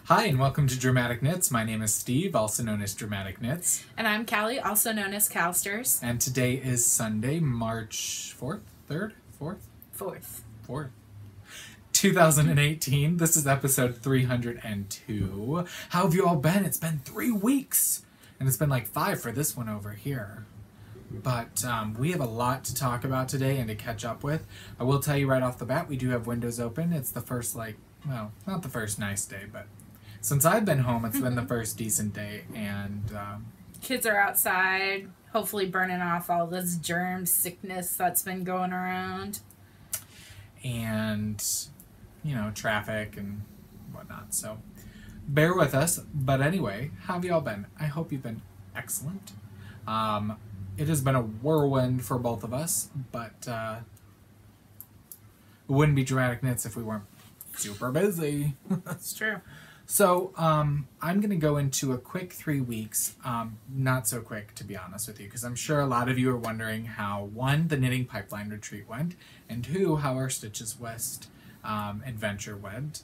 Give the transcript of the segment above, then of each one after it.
Hi, and welcome to Dramatic Knits. My name is Steve, also known as Dramatic Knits. And I'm Callie, also known as Calsters. And today is Sunday, March 4th? 3rd? 4th? 4th. 4th. 2018. This is episode 302. How have you all been? It's been 3 weeks. And it's been like 5 for this one over here. But we have a lot to talk about today and to catch up with. I will tell you right off the bat, we do have windows open. It's the first, well, not the first nice day, but since I've been home, it's been the first decent day. And kids are outside, hopefully burning off all this germ sickness that's been going around. And, you know, traffic and whatnot. So bear with us. But anyway, how have you all been? I hope you've been excellent. It has been a whirlwind for both of us, but it wouldn't be Dramatic Knits if we weren't super busy. That's true. So I'm going to go into a quick 3 weeks, not so quick to be honest with you, because I'm sure a lot of you are wondering how, 1, the Knitting Pipeline retreat went, and 2, how our Stitches West adventure went.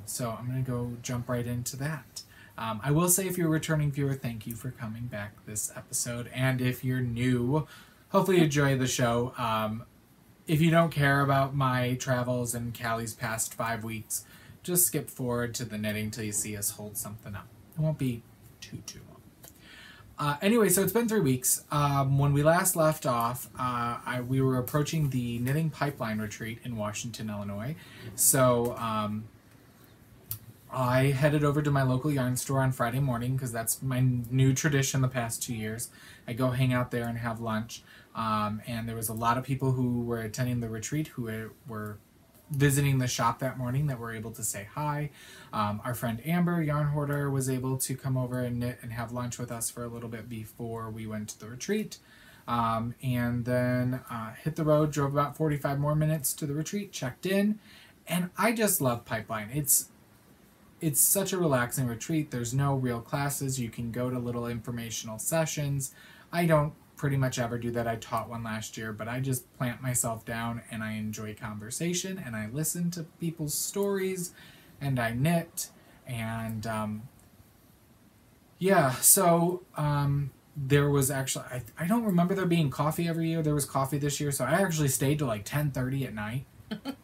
So I'm going to go jump right into that. I will say, if you're a returning viewer, thank you for coming back this episode, and if you're new, hopefully you enjoy the show. If you don't care about my travels and Callie's past 5 weeks, just skip forward to the knitting till you see us hold something up. It won't be too long. Anyway, so it's been 3 weeks. When we last left off, we were approaching the Knitting Pipeline retreat in Washington, Illinois. So I headed over to my local yarn store on Friday morning because that's my new tradition the past 2 years. I go hang out there and have lunch. And there was a lot of people who were attending the retreat who were visiting the shop that morning that were able to say hi. Our friend Amber, Yarn Hoarder, was able to come over and knit and have lunch with us for a little bit before we went to the retreat. And then hit the road, drove about 45 more minutes to the retreat, checked in, and I just love Pipeline. It's such a relaxing retreat. There's no real classes. You can go to little informational sessions. I don't pretty much ever do that. I taught one last year, but I just plant myself down and I enjoy conversation and I listen to people's stories and I knit and yeah, so there was actually, I don't remember there being coffee every year. There was coffee this year, so I actually stayed till like 10:30 at night.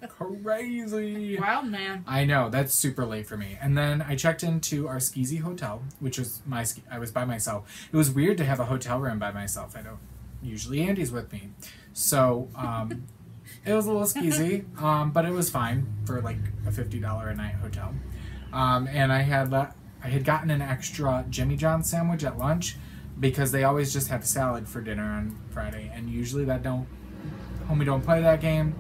Crazy. Wow, man. I know, that's super late for me. And then I checked into our Skeezy hotel, which was I was by myself. It was weird to have a hotel room by myself. I don't usually Andy's with me. So it was a little skeezy, but it was fine for like a $50 a night hotel. And I had gotten an extra Jimmy John's sandwich at lunch because they always just have salad for dinner on Friday, and usually homie don't play that game.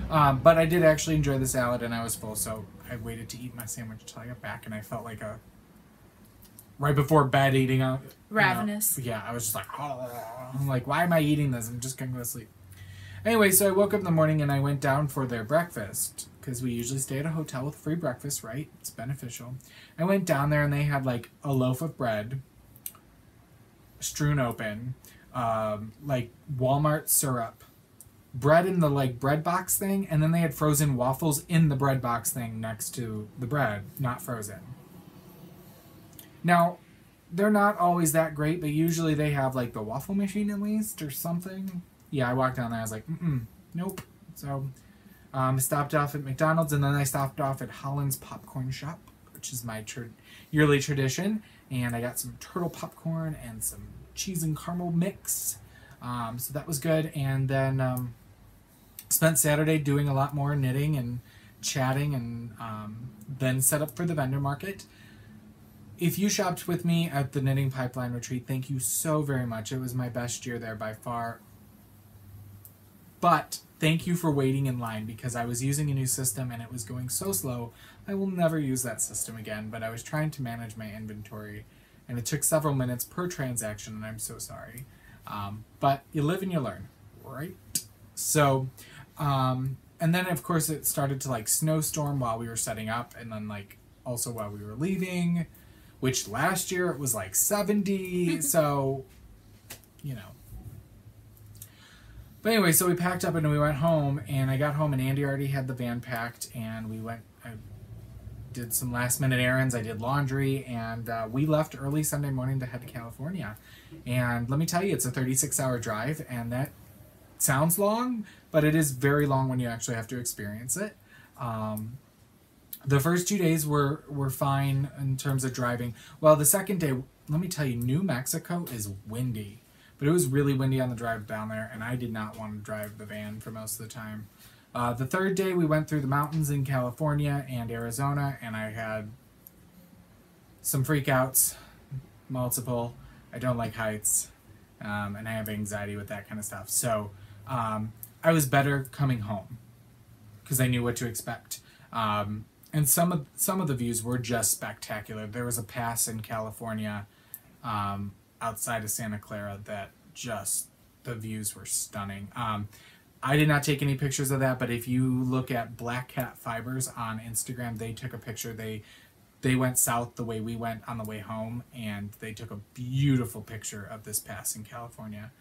But I did actually enjoy the salad, and I was full, so I waited to eat my sandwich until I got back, and I felt like right before bed eating out. Ravenous. Yeah, I was just like, oh. I'm like, why am I eating this? I'm just going to go to sleep. Anyway, so I woke up in the morning, and I went down for their breakfast, because we usually stay at a hotel with free breakfast, right? It's beneficial. I went down there, and they had, like, a loaf of bread, strewn open, like Walmart syrup, bread in the like bread box thing, and then they had frozen waffles in the bread box thing next to the bread, not frozen. Now, they're not always that great, but usually they have like the waffle machine at least or something. Yeah, I walked down there, I was like, nope. So I stopped off at McDonald's, and then I stopped off at Holland's Popcorn Shop, which is my yearly tradition, and I got some turtle popcorn and some cheese and caramel mix. So that was good, and then spent Saturday doing a lot more knitting and chatting, and then set up for the vendor market. If you shopped with me at the Knitting Pipeline retreat, thank you so very much. It was my best year there by far. But thank you for waiting in line, because I was using a new system and it was going so slow. I will never use that system again, but I was trying to manage my inventory, and it took several minutes per transaction, and I'm so sorry. But you live and you learn, right? So, and then of course it started to like snowstorm while we were setting up, and then like also while we were leaving, which last year it was like 70, so, you know. But anyway, so we packed up and we went home, and I got home and Andy already had the van packed, and we went, did some last minute errands. I did laundry, and we left early Sunday morning to head to California. And let me tell you, it's a 36-hour drive, and that sounds long, but it is very long when you actually have to experience it. The first 2 days were fine in terms of driving. Well, the second day, let me tell you, New Mexico is windy. But it was really windy on the drive down there, and I did not want to drive the van for most of the time. The third day, we went through the mountains in California and Arizona, and I had some freakouts, multiple. I don't like heights, and I have anxiety with that kind of stuff. So I was better coming home because I knew what to expect. And some of the views were just spectacular. There was a pass in California outside of Santa Clara that just, the views were stunning. I did not take any pictures of that, but if you look at Black Cat Fibers on Instagram, they took a picture. They went south the way we went on the way home, and they took a beautiful picture of this pass in California.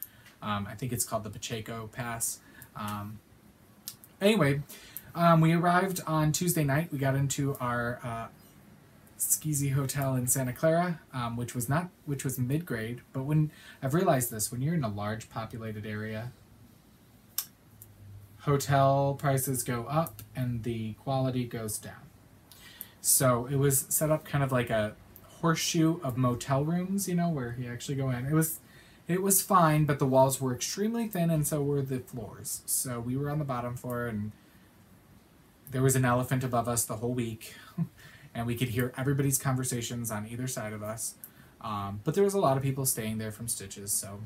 I think it's called the Pacheco Pass. Anyway, we arrived on Tuesday night. We got into our Skeezy Hotel in Santa Clara, which was mid-grade. But when I've realized this, when you're in a large populated area, hotel prices go up and the quality goes down. So it was set up kind of like a horseshoe of motel rooms, you know, where you actually go in. It was fine, but the walls were extremely thin, and so were the floors. So we were on the bottom floor, and there was an elephant above us the whole week, and we could hear everybody's conversations on either side of us. But there was a lot of people staying there from Stitches, so.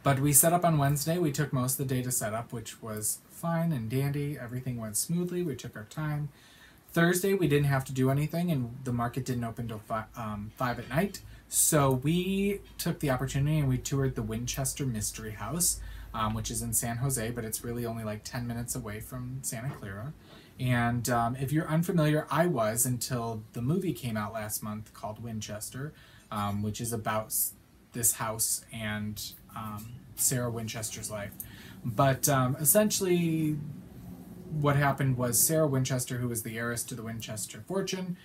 But we set up on Wednesday. We took most of the day to set up, which was fine and dandy. Everything went smoothly. We took our time. Thursday, we didn't have to do anything, and the market didn't open until 5 at night. So we took the opportunity and we toured the Winchester Mystery House, which is in San Jose, but it's really only like 10 minutes away from Santa Clara. And if you're unfamiliar, I was until the movie came out last month called Winchester, which is about this house and Sarah Winchester's life. But essentially what happened was Sarah Winchester, who was the heiress to the Winchester fortune,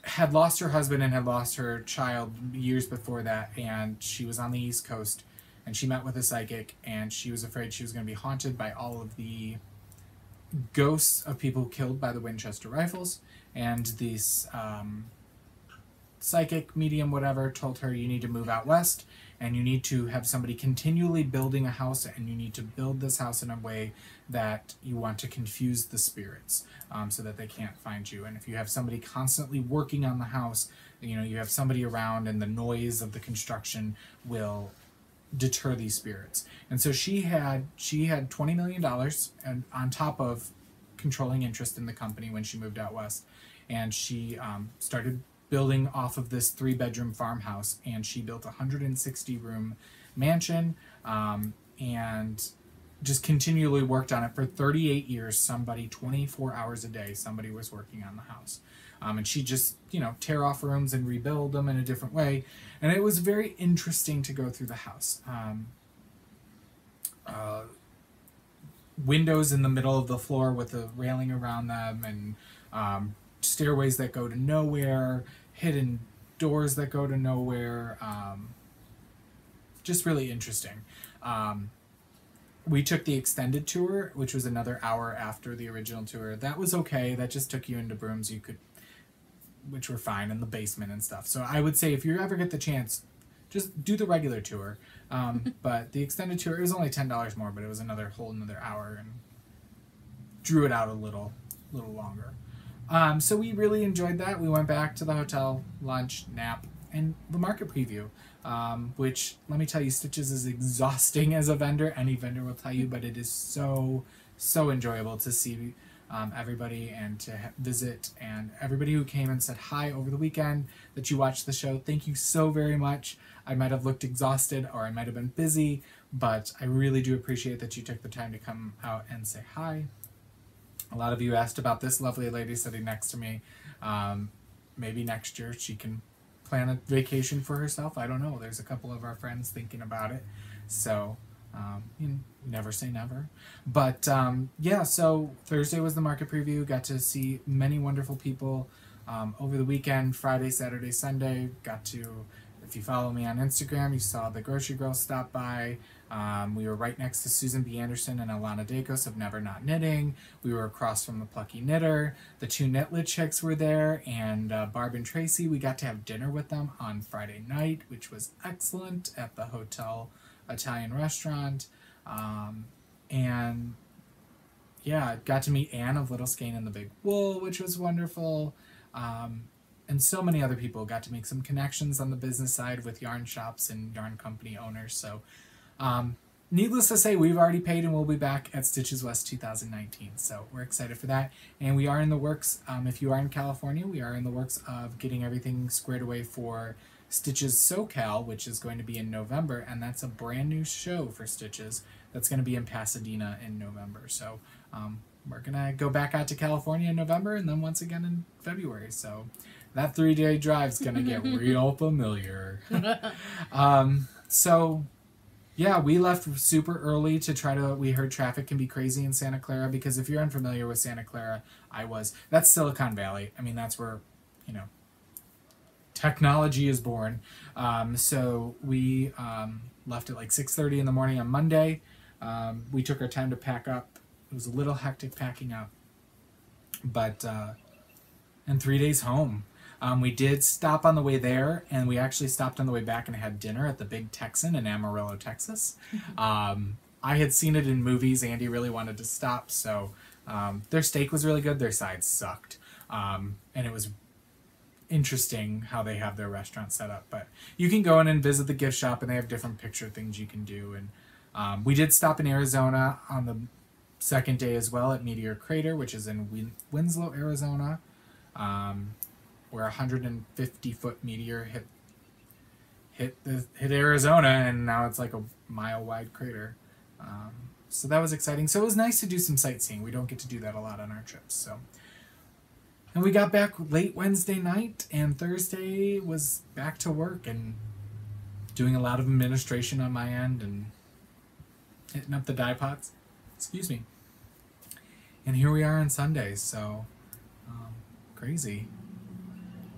had lost her husband and had lost her child years before that, and she was on the East Coast, and she met with a psychic, and she was afraid she was going to be haunted by all of the ghosts of people killed by the Winchester rifles, and this psychic medium, whatever, told her, you need to move out west, and you need to have somebody continually building a house, and you need to build this house in a way that you want to confuse the spirits, so that they can't find you. And if you have somebody constantly working on the house, you know, you have somebody around, and the noise of the construction will deter these spirits. And so she had $20 million and on top of controlling interest in the company when she moved out west, and she started building off of this 3-bedroom farmhouse, and she built a 160-room mansion, and just continually worked on it for 38 years. Somebody, 24 hours a day, somebody was working on the house. And she just, you know, tear off rooms and rebuild them in a different way. And it was very interesting to go through the house. Windows in the middle of the floor with a railing around them, and stairways that go to nowhere, hidden doors that go to nowhere. Just really interesting. We took the extended tour, which was another hour after the original tour. That was okay. That just took you into rooms which were fine, in the basement and stuff. So I would say if you ever get the chance, just do the regular tour. But the extended tour, it was only $10 more, but it was another hour and drew it out a little longer. So we really enjoyed that. We went back to the hotel, lunch, nap, and the market preview, which, let me tell you, Stitches is exhausting as a vendor. Any vendor will tell you, but it is so enjoyable to see everybody and to visit, and everybody who came and said hi over the weekend that you watched the show. Thank you so very much. I might have looked exhausted, or I might have been busy, but I really do appreciate that you took the time to come out and say hi. A lot of you asked about this lovely lady sitting next to me. Maybe next year she can plan a vacation for herself. I don't know. There's a couple of our friends thinking about it. So You never say never. But yeah, so Thursday was the market preview. Got to see many wonderful people over the weekend, Friday, Saturday, Sunday. Got to, if you follow me on Instagram, you saw the grocery girl stop by. We were right next to Susan B. Anderson and Alana Dacos of Never Not Knitting. We were across from the Plucky Knitter. The two Knitlit chicks were there, and Barb and Tracy. We got to have dinner with them on Friday night, which was excellent at the Hotel Italian restaurant. And yeah, got to meet Anne of Little Skein and the Big Wool, which was wonderful. And so many other people. Got to make some connections on the business side with yarn shops and yarn company owners. So needless to say, we've already paid and we'll be back at Stitches West 2019. So we're excited for that. And we are in the works, if you are in California, we are in the works of getting everything squared away for Stitches SoCal, which is going to be in November. And that's a brand new show for Stitches that's going to be in Pasadena in November. So we're going to go back out to California in November and then once again in February. So that 3-day drive is going to get real familiar. So yeah, we left super early to try to, we heard traffic can be crazy in Santa Clara, because if you're unfamiliar with Santa Clara, that's Silicon Valley. I mean, that's where, you know, technology is born. So we left at like 6:30 in the morning on Monday. We took our time to pack up. It was a little hectic packing up, but and 3 days home. We did stop on the way there, and we actually stopped on the way back and had dinner at the Big Texan in Amarillo, Texas. I had seen it in movies. Andy really wanted to stop, so their steak was really good. Their sides sucked, and it was interesting how they have their restaurant set up. But you can go in and visit the gift shop, and they have different picture things you can do. And we did stop in Arizona on the second day as well at Meteor Crater, which is in Winslow, Arizona, where a 150-foot meteor hit Arizona, and now it's like a mile-wide crater. So that was exciting. So it was nice to do some sightseeing. We don't get to do that a lot on our trips. So, and we got back late Wednesday night, and Thursday was back to work and doing a lot of administration on my end and hitting up the dye pots. Excuse me. And here we are on Sunday, so crazy.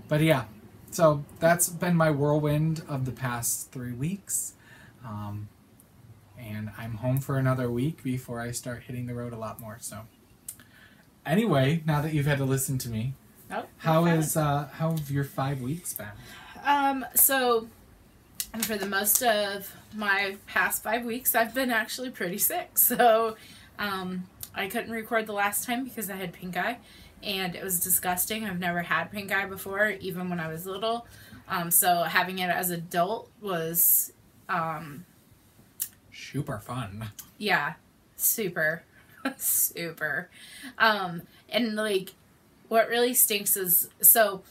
But yeah, so that's been my whirlwind of the past 3 weeks. And I'm home for another week before I start hitting the road a lot more. So anyway, now that you've had to listen to me, how have your 5 weeks been? So for the most of my past 5 weeks, I've been actually pretty sick. So I couldn't record the last time because I had pink eye, and it was disgusting. I've never had pink eye before, even when I was little. So having it as an adult was super fun. Yeah, super. Super. And like what really stinks is, so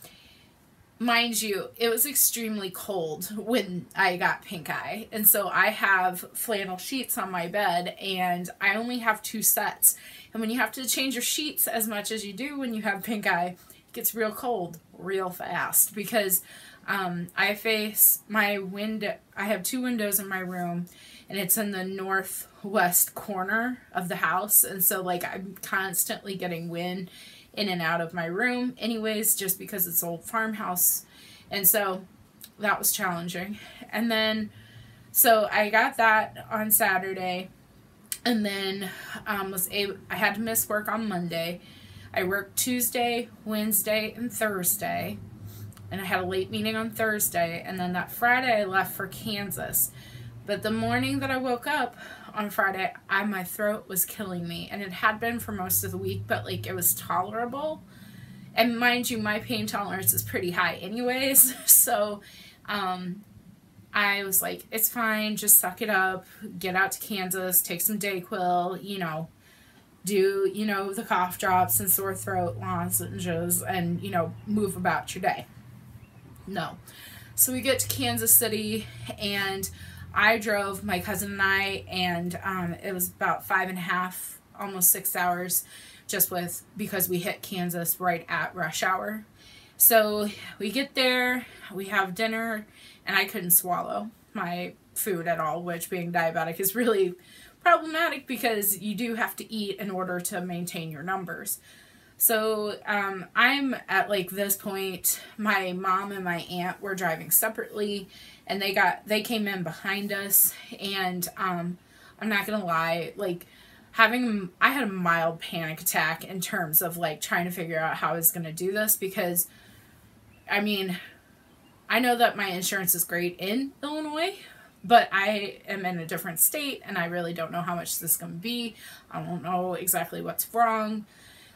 mind you, it was extremely cold when I got pink eye. And so I have flannel sheets on my bed, and I only have 2 sets. And when you have to change your sheets as much as you do when you have pink eye, it gets real cold real fast, because I face my window. I have 2 windows in my room, and it's in the northwest corner of the house. And so like I'm constantly getting wind in and out of my room anyways, just because it's old farmhouse. And so that was challenging. And then, so I got that on Saturday, and then I had to miss work on Monday. I worked Tuesday, Wednesday, and Thursday, and I had a late meeting on Thursday. And then that Friday I left for Kansas. But the morning that I woke up on Friday, my throat was killing me, and it had been for most of the week, but like it was tolerable. And mind you, my pain tolerance is pretty high anyways, so I was like, it's fine, just suck it up, get out to Kansas, take some Dayquil, you know, do, you know, the cough drops and sore throat lozenges, and, you know, move about your day. No. So we get to Kansas City, and I drove, my cousin and I, and it was about 5.5, almost 6 hours, because we hit Kansas right at rush hour. So we get there, we have dinner, and I couldn't swallow. My food at all, which being diabetic is really problematic because you do have to eat in order to maintain your numbers. So I'm at like this point, my mom and my aunt were driving separately, and they came in behind us, and I'm not gonna lie, like I had a mild panic attack in terms of like trying to figure out how I was gonna do this, because I mean, I know that my insurance is great in Illinois, but I am in a different state and I really don't know how much this is going to be. I don't know exactly what's wrong.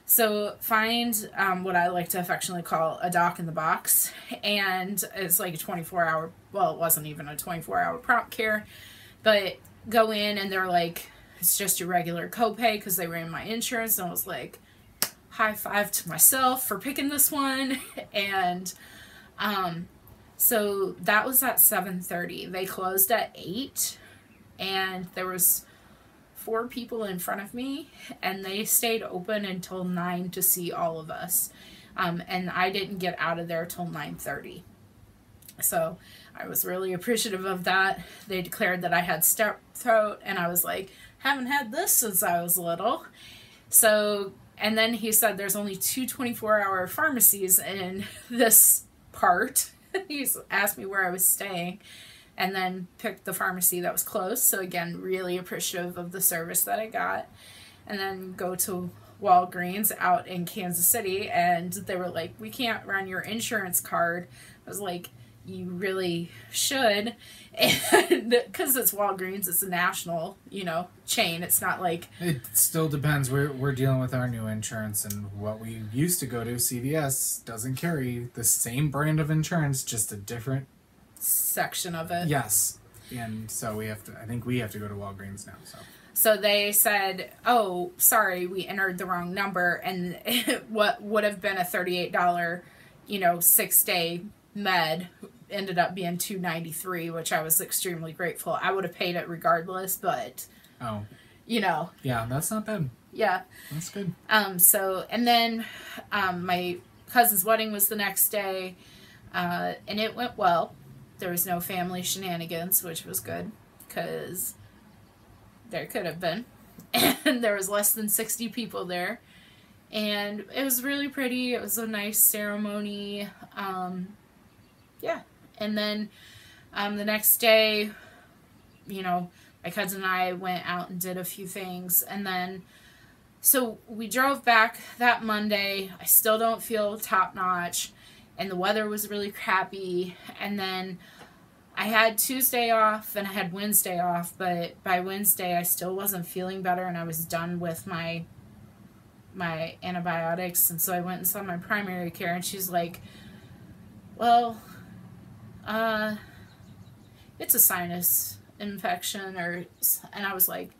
So find what I like to affectionately call a doc in the box. And it's like a 24-hour, well, it wasn't even a 24-hour prompt care. But go in and they're like, it's just your regular copay because they ran my insurance. And I was like, high five to myself for picking this one. And so that was at 7:30. They closed at 8, and there was 4 people in front of me, and they stayed open until 9 to see all of us. And I didn't get out of there till 9:30. So I was really appreciative of that. They declared that I had strep throat, and I was like, haven't had this since I was little. So, and then he said there's only 2 24-hour pharmacies in this part. He's asked me where I was staying, and then picked the pharmacy that was close. So again, really appreciative of the service that I got. And then go to Walgreens out in Kansas City, and they were like, we can't run your insurance card. I was like, you really should. And because it's Walgreens, it's a national, chain. It's not like... It still depends. We're dealing with our new insurance, and what we used to go to, CVS, doesn't carry the same brand of insurance, just a different section of it. Yes. And so I think we have to go to Walgreens now, So they said, oh, sorry, we entered the wrong number, and what would have been a $38, 6-day med ended up being $293, which I was extremely grateful. I would have paid it regardless, but yeah, that's not bad. Yeah, that's good. So, and then my cousin's wedding was the next day, and it went well. There was no family shenanigans, which was good, because there could have been. And there was less than 60 people there, and it was really pretty. It was a nice ceremony. Yeah. And then the next day, my cousin and I went out and did a few things. And then, so we drove back that Monday. I still don't feel top notch. And the weather was really crappy. And then I had Tuesday off and I had Wednesday off. But by Wednesday, I still wasn't feeling better. And I was done with my antibiotics. And so I went and saw my primary care. And she's like, well... it's a sinus infection, and I was like,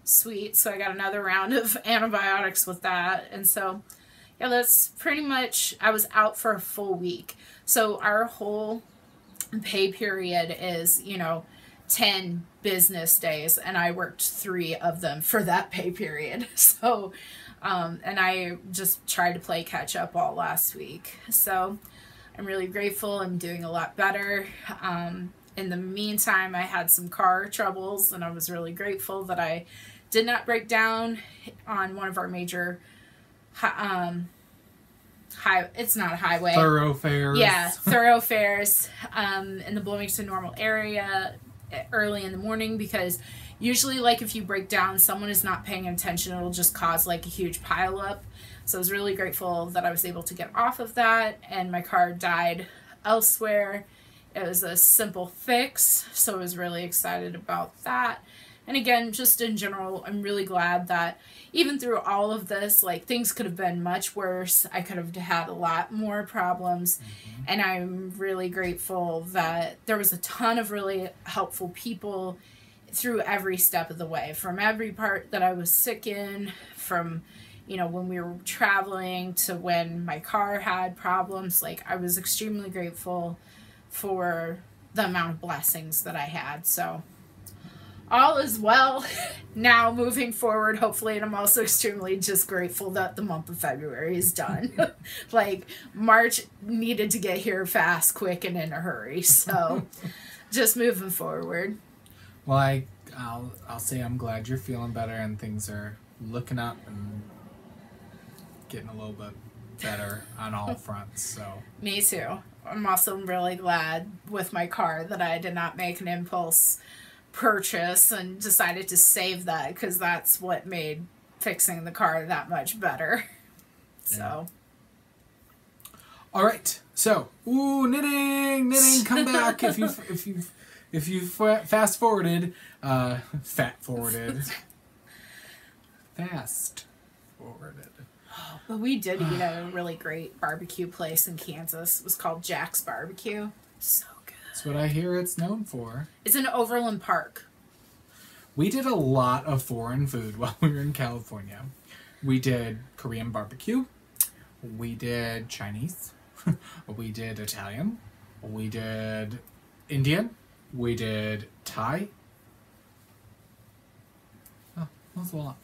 sweet. So I got another round of antibiotics with that. And so, yeah, that's pretty much, I was out for a full week. So our whole pay period is, 10 business days, and I worked 3 of them for that pay period. So, and I just tried to play catch up all last week. So I'm really grateful. I'm doing a lot better. In the meantime, I had some car troubles, and I was really grateful that I did not break down on one of our major it's not a highway. Thoroughfares. Yeah, thoroughfares in the Bloomington Normal area early in the morning, because usually, like, if you break down, someone is not paying attention, it'll just cause, like, a huge pile up. So I was really grateful that I was able to get off of that, and my car died elsewhere. It was a simple fix, so I was really excited about that. And again, just in general, I'm really glad that even through all of this, like, things could have been much worse. I could have had a lot more problems. Mm-hmm. And I'm really grateful that there was a ton of really helpful people through every step of the way. From every part that I was sick in, from, when we were traveling to when my car had problems. Like, I was extremely grateful for the amount of blessings that I had. So all is well now moving forward, hopefully. And I'm also extremely just grateful that the month of February is done. Like, March needed to get here fast, quick, and in a hurry. So just moving forward. Well, I'll say I'm glad you're feeling better and things are looking up and getting a little bit better on all fronts. So Me too. I'm also really glad with my car that I did not make an impulse purchase and decided to save that, because that's what made fixing the car that much better. So. All right. So, knitting, come back if you fast forwarded, fast forwarded. But we did eat at a really great barbecue place in Kansas. It was called Jack's Barbecue. So good. That's what I hear it's known for. It's in Overland Park. We did a lot of foreign food while we were in California. We did Korean barbecue. We did Chinese. We did Italian. We did Indian. We did Thai. Oh, that's a lot.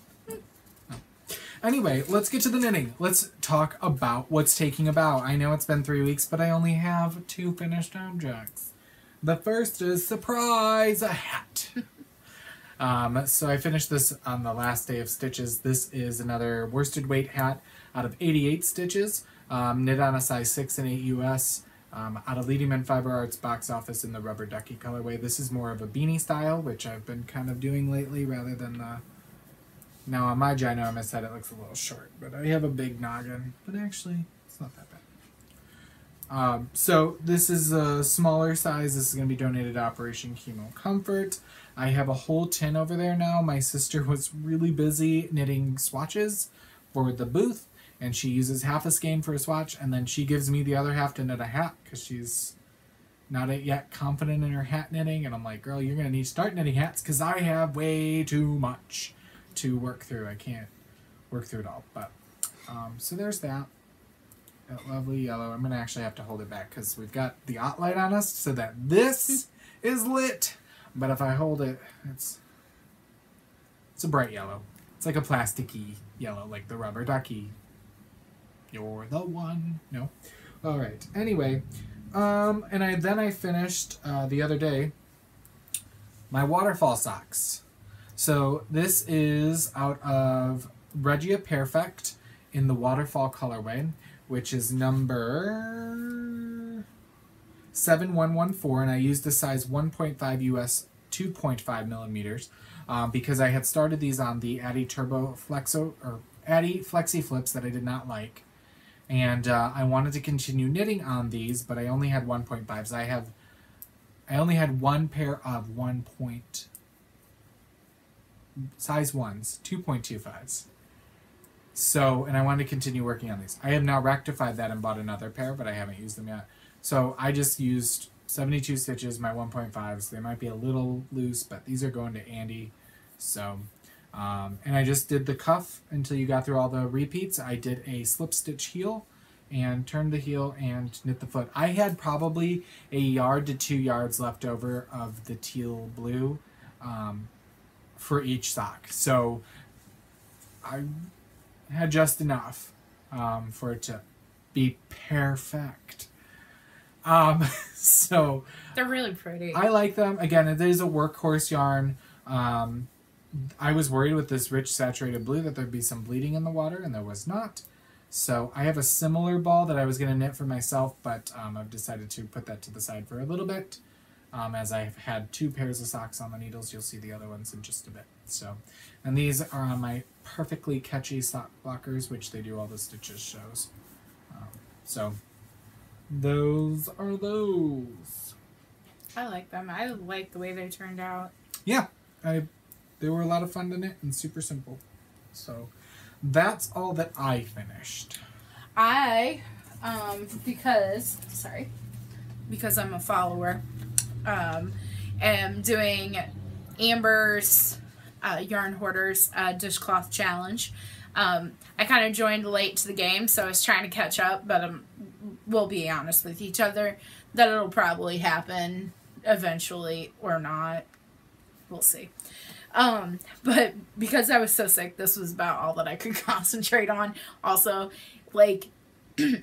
Anyway, let's get to the knitting. Let's talk about what's taking about. I know it's been 3 weeks, but I only have 2 finished objects. The first is, surprise, a hat. So I finished this on the last day of stitches. This is another worsted weight hat out of 88 stitches, knit on a size 6 and 8 US, out of Leadingman Fiber Arts box office in the rubber ducky colorway. This is more of a beanie style, which I've been kind of doing lately rather than the... Now on my ginormous head it looks a little short, but I have a big noggin. But actually, it's not that bad. So this is a smaller size. This is going to be donated to Operation Chemo Comfort. I have a whole tin over there now. My sister was really busy knitting swatches for the booth, and she uses half a skein for a swatch, and then she gives me the other half to knit a hat because she's not yet confident in her hat knitting. And I'm like, girl, you're going to need to start knitting hats because I have way too much to work through. I can't work through it all. But so there's that. That lovely yellow. I'm going to actually have to hold it back because we've got the OT light on us so that this is lit. But if I hold it, it's a bright yellow. It's like a plasticky yellow, like the rubber ducky. You're the one. No? All right. Anyway, and I finished the other day my waterfall socks. So this is out of Regia Perfect in the waterfall colorway, which is number 7114, and I used the size 1.5 US 2.5 millimeters because I had started these on the Addi Turbo Flexo or Addi Flexi Flips that I did not like, and I wanted to continue knitting on these, but I only had 1.5s. I only had one pair of size 1s, 2.25s. So, and I wanted to continue working on these. I have now rectified that and bought another pair, but I haven't used them yet. So I just used 72 stitches, my 1.5s. They might be a little loose, but these are going to Andy. So, and I just did the cuff until you got through all the repeats. I did a slip stitch heel and turned the heel and knit the foot. I had probably a yard to 2 yards left over of the teal blue for each sock. So I had just enough for it to be perfect. So they're really pretty. I like them. Again, it is a workhorse yarn. I was worried with this rich saturated blue that there'd be some bleeding in the water, and there was not. So I have a similar ball that I was going to knit for myself, but I've decided to put that to the side for a little bit. As I've had 2 pairs of socks on the needles. You'll see the other ones in just a bit. So, and these are on my perfectly catchy sock blockers, which they do all the stitches shows. So those are those. I like them. I like the way they turned out. Yeah, they were a lot of fun to knit and super simple. So that's all that I finished. Because I'm a follower, am doing Amber's Yarn Hoarders Dishcloth Challenge. I kind of joined late to the game, so I was trying to catch up, but we'll be honest with each other that it'll probably happen eventually or not. We'll see. But because I was so sick, this was about all that I could concentrate on. Also, like,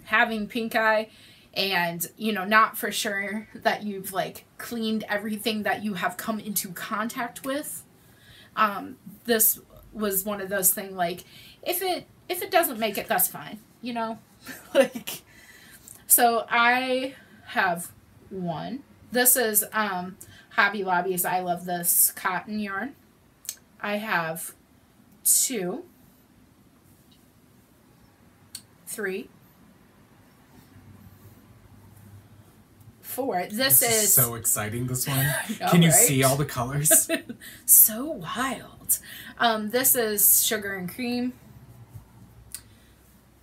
having pink eye and not for sure that you've like cleaned everything that you have come into contact with. This was one of those things, like if it doesn't make it, that's fine, like. So I have one. This is Hobby Lobby's I Love This cotton yarn. I have 2, 3, 4. This is so exciting, this one. know, Can you right? see all the colors? So wild. This is Sugar and Cream.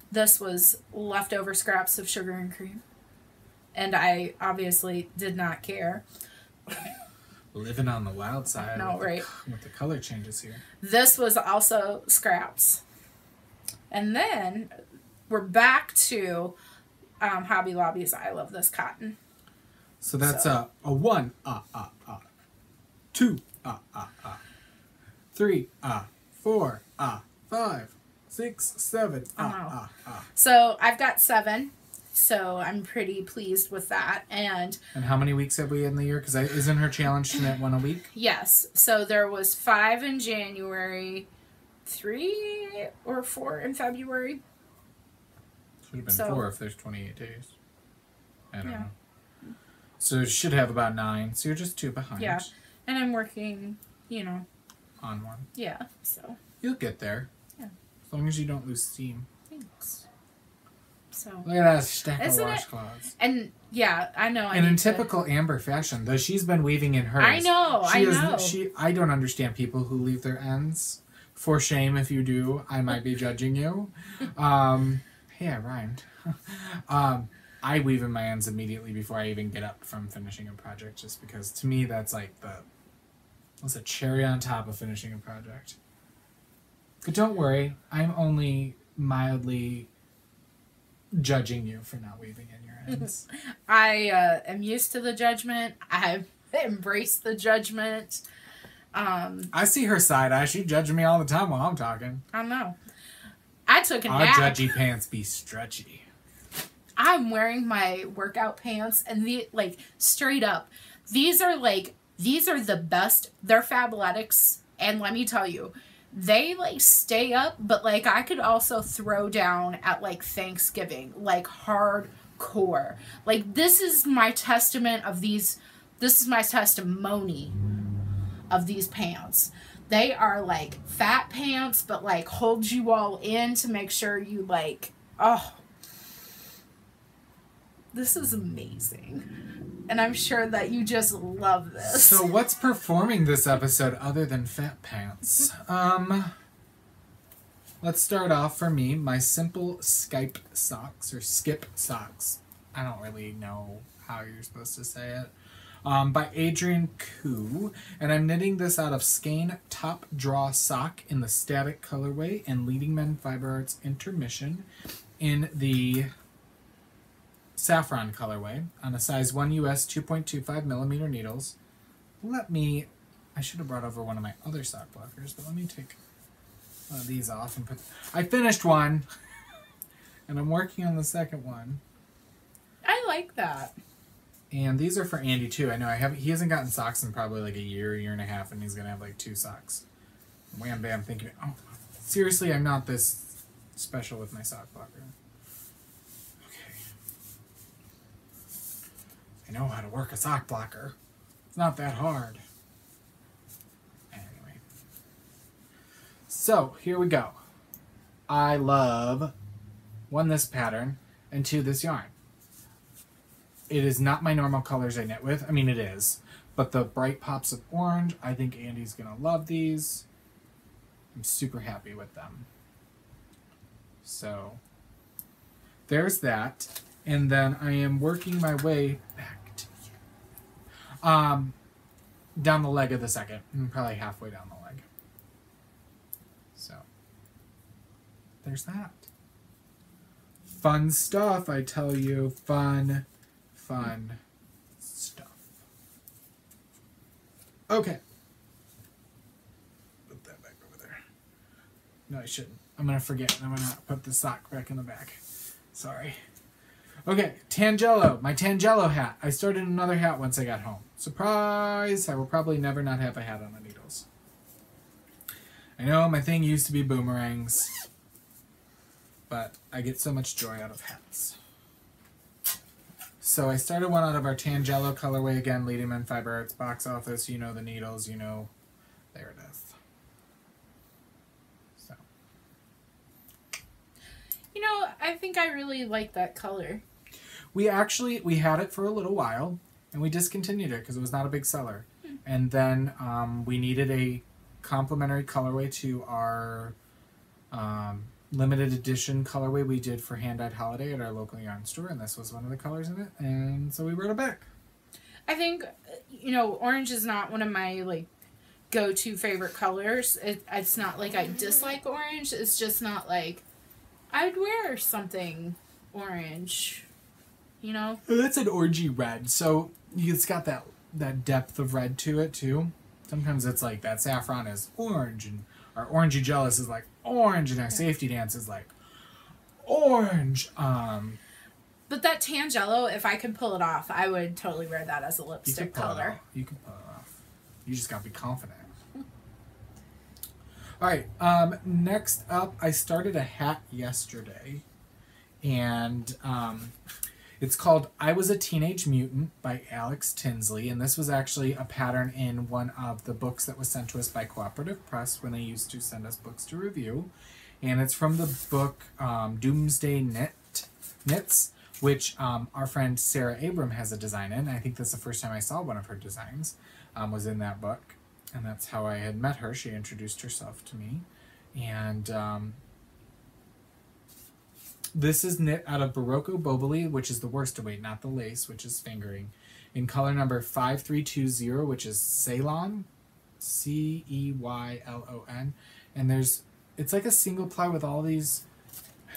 This was leftover scraps of Sugar and Cream. And I obviously did not care. Living on the wild side. No, right. With the color changes here. This was also scraps. And then we're back to Hobby Lobby's I Love This cotton. So that's a 1, 2, 3, 4, 5, 6, 7, So I've got 7. So I'm pretty pleased with that. And how many weeks have we in the year? Because isn't her challenge to knit 1 a week? yes. So there was 5 in January, 3 or 4 in February. Should have been 4 if there's 28 days. I don't know. So you should have about 9. So you're just 2 behind. Yeah. And I'm working, on 1. Yeah. So you'll get there. Yeah. As long as you don't lose steam. thanks. So Look at that stack of Isn't it- washcloths. and yeah, I know. And in typical Amber fashion, though she's been weaving in hers. I know. I don't understand people who leave their ends. For shame if you do. I might be judging you. Hey, I rhymed. I weave in my ends immediately before I even get up from finishing a project, just because to me that's like what's a cherry on top of finishing a project. But don't worry, I'm only mildly judging you for not weaving in your ends. I am used to the judgment. I've embraced the judgment. I see her side eye. She judging me all the time while I'm talking. I don't know. I took a Our nap. judgy pants be stretchy. I'm wearing my workout pants, and straight up, these are the best. They're Fabletics, and let me tell you, they stay up, but I could also throw down at Thanksgiving, hardcore. This is my testament of these. This is my testimony of these pants. They are fat pants, but hold you all in to make sure you oh. This is amazing. And I'm sure that you just love this. So what's performing this episode other than fat pants? Let's start off for me, my simple Skype socks, or skip socks. I don't really know how you're supposed to say it. By Adrian Koo. And I'm knitting this out of Skein Top Draw Sock in the Static colorway and Leading Men Fiber Arts Intermission in the Saffron colorway on a size 1 US 2.25 millimeter needles. I should have brought over one of my other sock blockers, but let me take one of these off and put. I finished one, and I'm working on the second one. I like that. And these are for Andy too. I know he hasn't gotten socks in probably a year and a half, and he's gonna have 2 socks. Wham bam, thinking, oh, seriously, I'm not this special with my sock blocker. I know how to work a sock blocker. It's not that hard. Anyway. So, here we go. I love, 1, this pattern, and 2, this yarn. It is not my normal colors I knit with. I mean, it is. But the bright pops of orange, I think Andy's going to love these. I'm super happy with them. So, there's that. And then I am working my way back to you. Down the leg of the second. I'm probably halfway down the leg. So, there's that. Fun stuff, I tell you. Fun stuff. Okay. Put that back over there. No, I shouldn't. I'm going to forget. I'm going to put the sock back in the back. Sorry. Okay, Tangelo. My Tangelo hat. I started another hat once I got home. Surprise! I will probably never not have a hat on the needles. I know my thing used to be boomerangs, but I get so much joy out of hats. So I started one out of our Tangelo colorway again, Lehman Fiber Arts box office. You know the needles, you know, there it is. So. You know, I think I really like that color. We had it for a little while, and we discontinued it because it was not a big seller. And then we needed a complimentary colorway to our limited edition colorway we did for Hand-Dyed Holiday at our local yarn store, and this was one of the colors in it, and so we brought it back. I think, you know, orange is not one of my, like, go-to favorite colors. It's not like I dislike orange. It's just not like I'd wear something orange, you know? That's an orangey red, so it's got that depth of red to it, too. Sometimes it's like that saffron is orange, and our orangey jealous is like orange, and our safety dance is like orange. But that Tangelo, if I could pull it off, I would totally wear that as a lipstick color. You can pull it off. You just gotta be confident. All right. Next up, I started a hat yesterday, and it's called "I Was a Teenage Mutant" by Alex Tinsley, and this was actually a pattern in one of the books that was sent to us by Cooperative Press when they used to send us books to review, and it's from the book Doomsday Knits, which our friend Sarah Abram has a design in. I think that's the first time I saw one of her designs, was in that book, and that's how I had met her. She introduced herself to me, and this is knit out of Barocco Boboli, which is the worsted, not the lace, which is fingering, in color number 5320, which is Ceylon, Ceylon, and it's like a single ply with all these.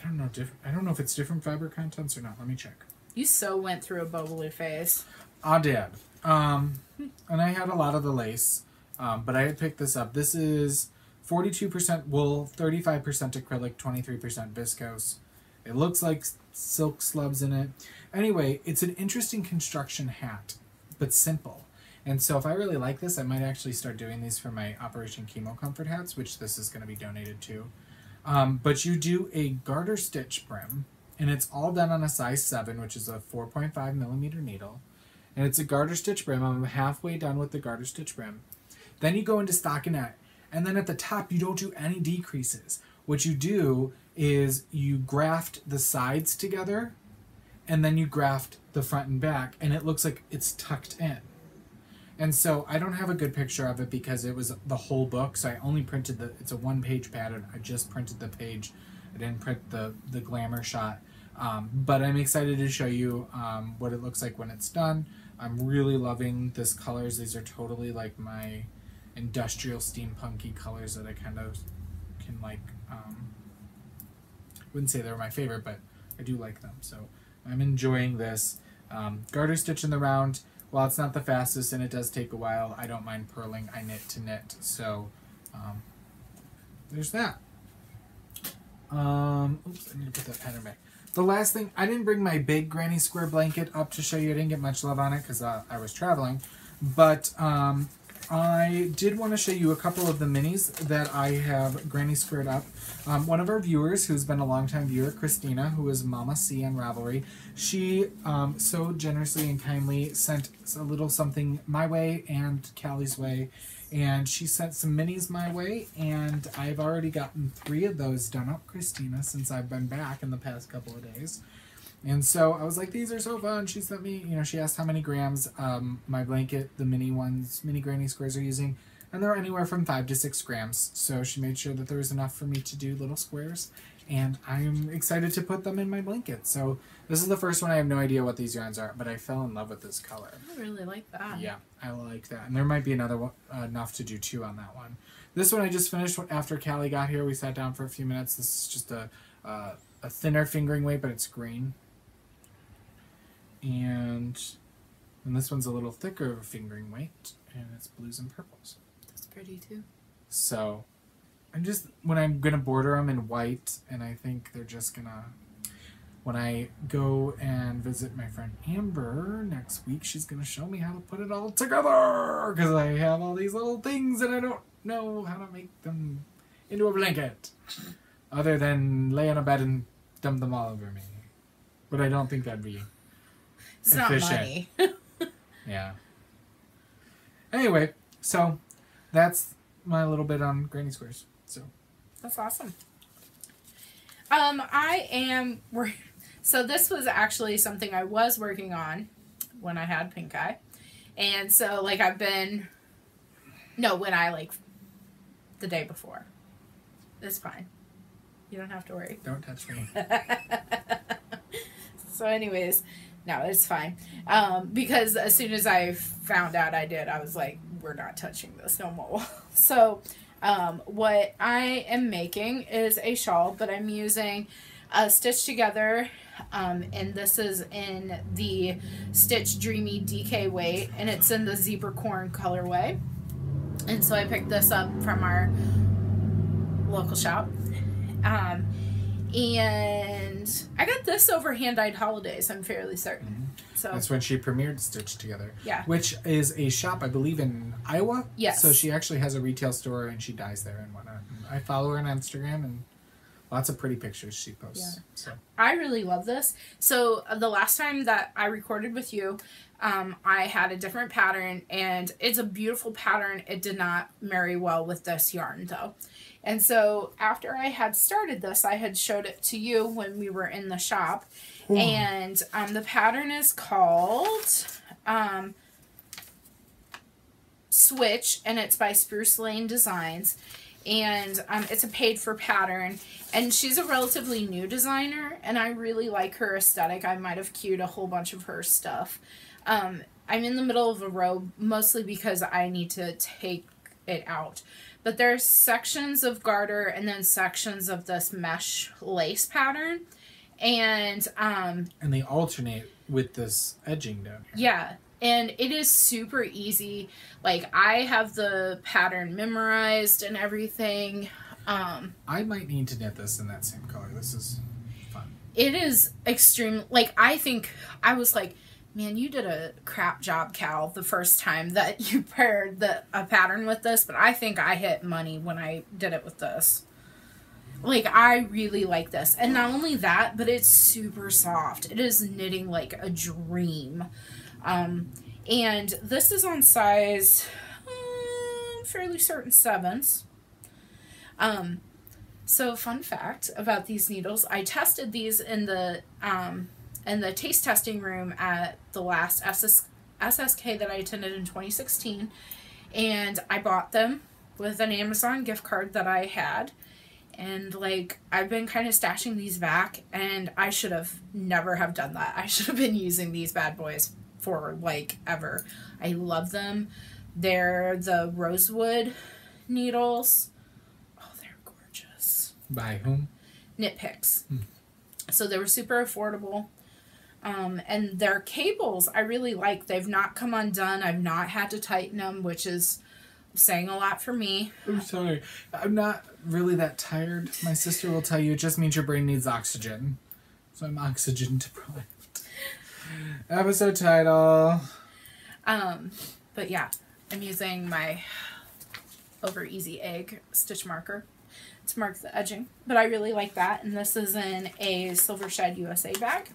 I don't know if it's different fiber contents or not. Let me check. You so went through a Boboli phase. I did. And I had a lot of the lace, but I had picked this up. This is 42% wool, 35% acrylic, 23% viscose. It looks like silk slubs in it. Anyway, it's an interesting construction hat, but simple. And so if I really like this, I might actually start doing these for my Operation Chemo Comfort hats, which this is going to be donated to. But you do a garter stitch brim, and it's all done on a size 7, which is a 4.5 millimeter needle. And it's a garter stitch brim. I'm halfway done with the garter stitch brim. Then you go into stockinette, and then at the top you don't do any decreases. What you do is you graft the sides together, and then you graft the front and back, and it looks like it's tucked in. And so I don't have a good picture of it because it was the whole book, so I only printed it's a one-page pattern. I just printed the page. I didn't print the glamour shot. But I'm excited to show you what it looks like when it's done. I'm really loving this colors. These are totally like my industrial steampunky colors that I kind of can like. Wouldn't say they're my favorite, but I do like them. So I'm enjoying this. Garter stitch in the round. While it's not the fastest and it does take a while, I don't mind purling. I knit to knit. So there's that. Oops, I need to put that pattern back. The last thing, I didn't bring my big granny square blanket up to show you. I didn't get much love on it because I was traveling. But I did want to show you a couple of the minis that I have granny squared up. One of our viewers, who's been a longtime viewer, Christina, who is Mama C on Ravelry, she so generously and kindly sent a little something my way and Callie's way. And she sent some minis my way, and I've already gotten 3 of those done up, Christina, since I've been back in the past couple of days. And so I was like, these are so fun. She sent me, she asked how many grams my blanket, the mini granny squares are using. And they're anywhere from 5 to 6 grams. So she made sure that there was enough for me to do little squares. And I'm excited to put them in my blanket. So this is the first one. I have no idea what these yarns are, but I fell in love with this color. I really like that. Yeah, I like that. And there might be another one, enough to do 2 on that one. This one I just finished after Callie got here. We sat down for a few minutes. This is just a thinner fingering weight, but it's green. And this one's a little thicker fingering weight, and it's blues and purples. That's pretty too. So when I'm gonna border them in white, and I think they're just gonna. when I go and visit my friend Amber next week, she's going to show me how to put it all together. Because I have all these little things and I don't know how to make them into a blanket. Other than lay on a bed and dump them all over me. But I don't think that'd be It's efficient. not money. Yeah. Anyway, so that's my little bit on Granny Squares. So That's awesome. So this was actually something I was working on when I had pink eye. And so, like, the day before. It's fine. You don't have to worry. don't touch me. So anyways, no, it's fine. Because as soon as I found out I did, I was like, we're not touching this no more. So what I am making is a shawl, but I'm using Stitch Together, and this is in the Stitch Dreamy DK weight, and it's in the zebra corn colorway. And so I picked this up from our local shop. And I got this over Hand-Dyed Holidays, I'm fairly certain. Mm-hmm. So That's when she premiered Stitch Together. Yeah. Which is a shop, I believe, in Iowa. Yes. So she actually has a retail store and she dyes there and whatnot. I follow her on Instagram and lots of pretty pictures she posts. Yeah. So I really love this. So the last time that I recorded with you, I had a different pattern, and it's a beautiful pattern. It did not marry well with this yarn, though. And so after I had started this, I had showed it to you when we were in the shop. Ooh. And the pattern is called Switch, and it's by Spruce Lane Designs. And it's a paid-for pattern. And she's a relatively new designer, and I really like her aesthetic. I might have queued a whole bunch of her stuff. I'm in the middle of a row, mostly because I need to take it out. But there's sections of garter and then sections of this mesh lace pattern. And they alternate with this edging down here. Yeah. And it is super easy. Like, I have the pattern memorized and everything. I might need to knit this in that same color. This is fun. It is extreme. Like, I think, I was like, man, you did a crap job, Cal, the first time that you paired a pattern with this. But I think I hit money when I did it with this. Like, I really like this. And not only that, but it's super soft. It is knitting like a dream. And this is on size, fairly certain 7s. So fun fact about these needles, I tested these in the taste testing room at the last SSK that I attended in 2016. And I bought them with an Amazon gift card that I had. And, like, I've been kind of stashing these back, and I should have never have done that. I should have been using these bad boys for, like, ever. I love them. They're the rosewood needles. Oh, they're gorgeous. By whom? Knit Picks. So they were super affordable. And their cables I really like. They've not come undone. I've not had to tighten them, which is saying a lot for me. I'm sorry. I'm not really that tired. My sister will tell you it just means your brain needs oxygen. So I'm oxygen deprived. Episode title. But yeah, I'm using my Over Easy Egg stitch marker to mark the edging. But I really like that. And this is in a Silver Shed USA bag.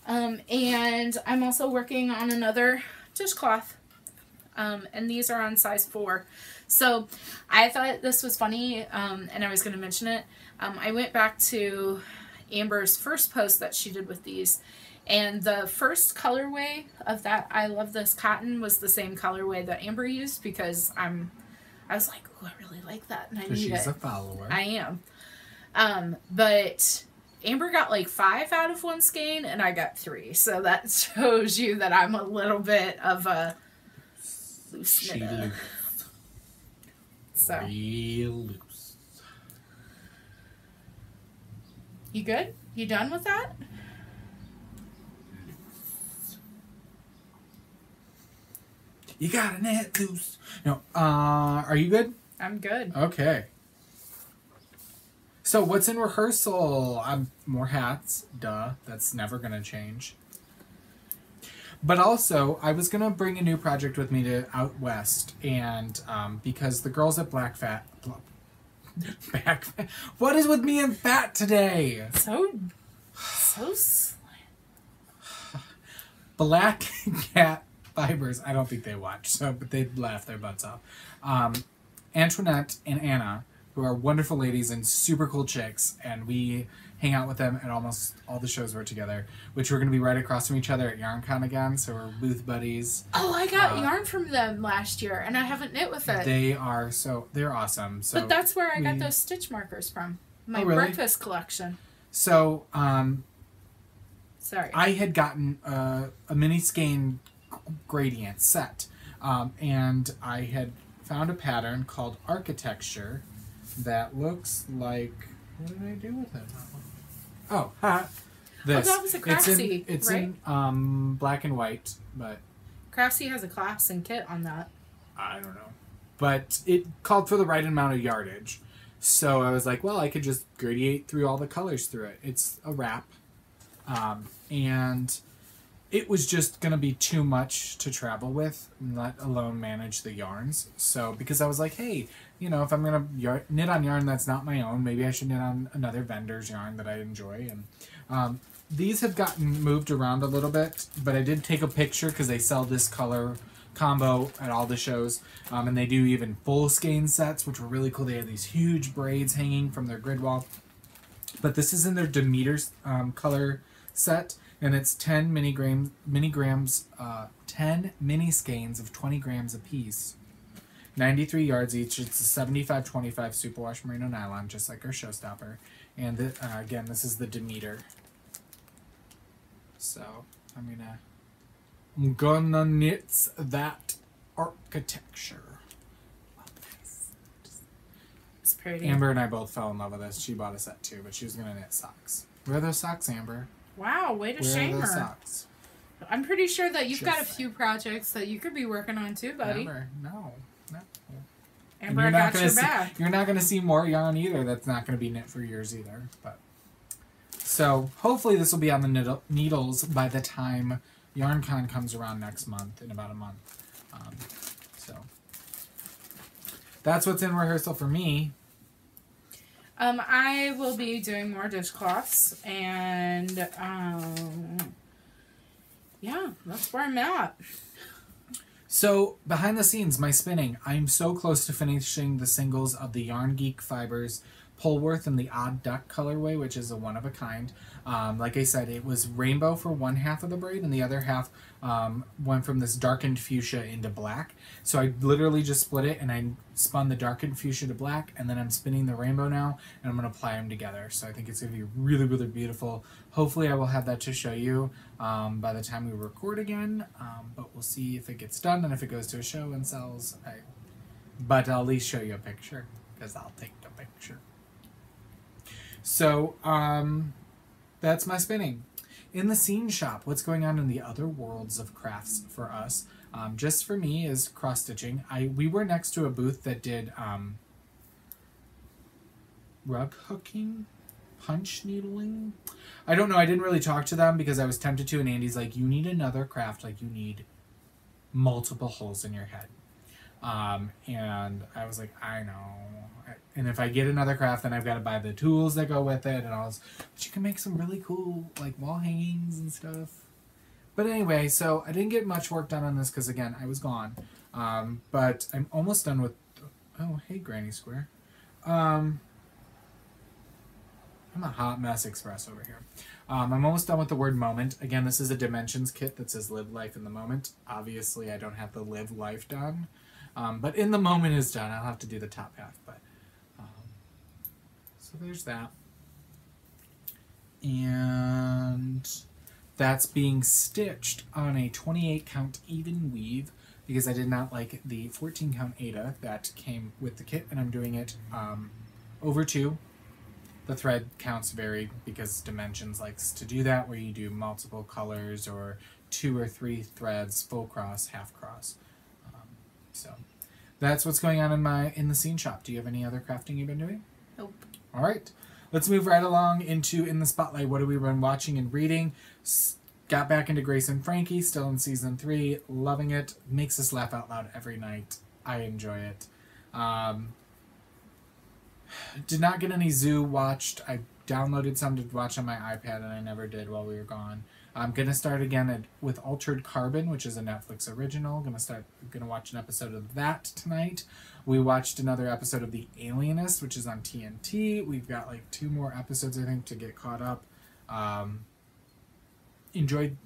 And I'm also working on another dishcloth. And these are on size 4. So I thought this was funny, and I was going to mention it. I went back to Amber's first post that she did with these, and the first colorway of that I Love This Cotton was the same colorway that Amber used, because I was like, oh, I really like that, and I need it. She's a follower. I am. But Amber got like 5 out of one skein, and I got 3. So that shows you that I'm a little bit of a loose knitter. So. Real loose. You good? You done with that? You got a net loose. No, are you good? I'm good. Okay. So what's in rehearsal? More hats. Duh. That's never going to change. But also, I was going to bring a new project with me to out west. And because the girls at Black Fat... Back... What is with me and fat today? So Black Cat Fibers. I don't think they watch, so but they laugh their butts off. Antoinette and Anna, who are wonderful ladies and super cool chicks, and we hang out with them at almost all the shows we're together, which we're going to be right across from each other at YarnCon again, so we're booth buddies. Oh, I got yarn from them last year, and I haven't knit with it. They're awesome. So but that's where I got those stitch markers from. My breakfast collection. So, sorry. I had gotten a mini skein gradient set, and I had found a pattern called Architecture that looks like... What did I do with it? Oh, this. Oh, that was a Craftsy, It's right? in black and white, but... Craftsy has a class and kit on that. I don't know. But it called for the right amount of yardage. So I was like, well, I could just gradiate through all the colors through it. It's a wrap. And it was just going to be too much to travel with, let alone manage the yarns. So, because I was like, hey, you know, if I'm going to knit on yarn that's not my own, maybe I should knit on another vendor's yarn that I enjoy. And these have gotten moved around a little bit, but I did take a picture because they sell this color combo at all the shows. And they do even full skein sets, which were really cool. They have these huge braids hanging from their grid wall. But this is in their Demeter color set, and it's 10 10 mini skeins of 20 grams apiece. 93 yards each. It's a 75-25 superwash merino nylon, just like our showstopper. And again, this is the Demeter. So I'm gonna knit that Architecture. It's pretty. Amber and I both fell in love with this. She bought a set too, but she was gonna knit socks. Where are those socks, Amber? Wow, way to Where shame are those her. Socks? I'm pretty sure that you've got a Just few projects that you could be working on too, buddy. Amber, no. Amber, I got your back. You're not going to see more yarn either. That's not going to be knit for years either. But so hopefully this will be on the needles by the time YarnCon comes around next month, in about a month. So that's what's in rehearsal for me. I will be doing more dishcloths, and yeah, that's where I'm at. So, behind the scenes, my spinning. I'm so close to finishing the singles of the Yarn Geek Fibers Polworth in the Odd Duck colorway, which is a one-of-a-kind. Like I said, it was rainbow for one half of the braid, and the other half went from this darkened fuchsia into black. So I literally just split it, and I spun the darkened fuchsia to black, and then I'm spinning the rainbow now, and I'm going to apply them together. So I think it's going to be really, really beautiful. Hopefully I will have that to show you by the time we record again, but we'll see if it gets done and if it goes to a show and sells. But I'll at least show you a picture, because I'll take the picture. So, that's my spinning. In the scene shop, what's going on in the other worlds of crafts for us? Just for me is cross-stitching. We were next to a booth that did rug hooking, punch needling. I don't know. I didn't really talk to them because I was tempted to, and Andy's like, you need another craft, like you need multiple holes in your head. And I was like, I know. And if I get another craft, then I've got to buy the tools that go with it and all this. But you can make some really cool, like, wall hangings and stuff. But anyway, so I didn't get much work done on this because, again, I was gone. But I'm almost done with... Oh, hey, Granny Square. I'm a hot mess express over here. I'm almost done with the word moment. Again, this is a dimensions kit that says live life in the moment. Obviously, I don't have the live life done. But in the moment is done. I'll have to do the top half. But so there's that. And that's being stitched on a 28 count even weave because I did not like the 14 count Aida that came with the kit, and I'm doing it over 2. The thread counts vary because Dimensions likes to do that, where you do multiple colors or 2 or 3 threads, full cross, half cross. So that's what's going on in the scene shop. Do you have any other crafting you've been doing? Nope. All right. let's move right along into In the Spotlight. What have we been watching and reading? Got back into Grace and Frankie, still in season 3, loving it. Makes us laugh out loud every night. I enjoy it. Did not get any Zoo watched. I downloaded some to watch on my iPad, and I never did while we were gone. I'm gonna start again with Altered Carbon, which is a Netflix original. Gonna watch an episode of that tonight. We watched another episode of The Alienist, which is on TNT. We've got like 2 more episodes, I think, to get caught up. Enjoyed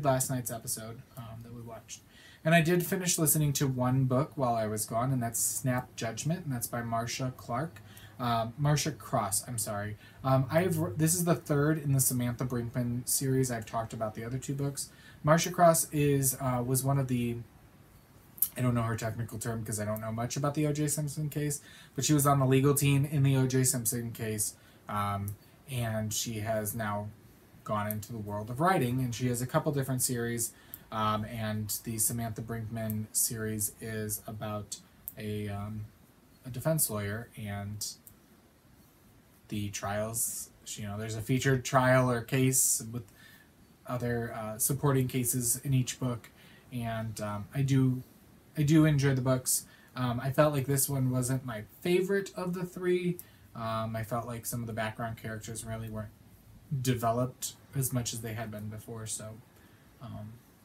last night's episode that we watched. And I did finish listening to one book while I was gone, and that's Snap Judgment, and that's by Marcia Cross. I'm sorry. This is the 3rd in the Samantha Brinkman series. I've talked about the other 2 books. Marcia Cross was one of the, I don't know her technical term because I don't know much about the O.J. Simpson case, but she was on the legal team in the O.J. Simpson case, and she has now gone into the world of writing, and she has a couple different series. And the Samantha Brinkman series is about a defense lawyer and the trials. There's a featured trial or case with other supporting cases in each book, and I do enjoy the books. I felt like this one wasn't my favorite of the 3. I felt like some of the background characters really weren't developed as much as they had been before, so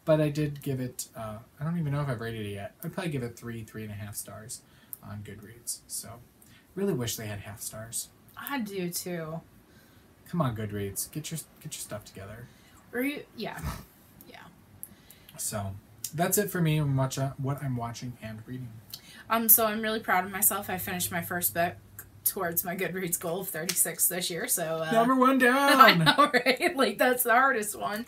but I did give it, I don't even know if I've rated it yet. I'd probably give it 3.5 stars on Goodreads. So, really wish they had half stars. I do too. Come on, Goodreads, get your stuff together. Yeah. So, that's it for me and what I'm watching and reading. So I'm really proud of myself. I finished my first book towards my Goodreads goal of 36 this year. So number 1 down. I know, right? Like that's the hardest one.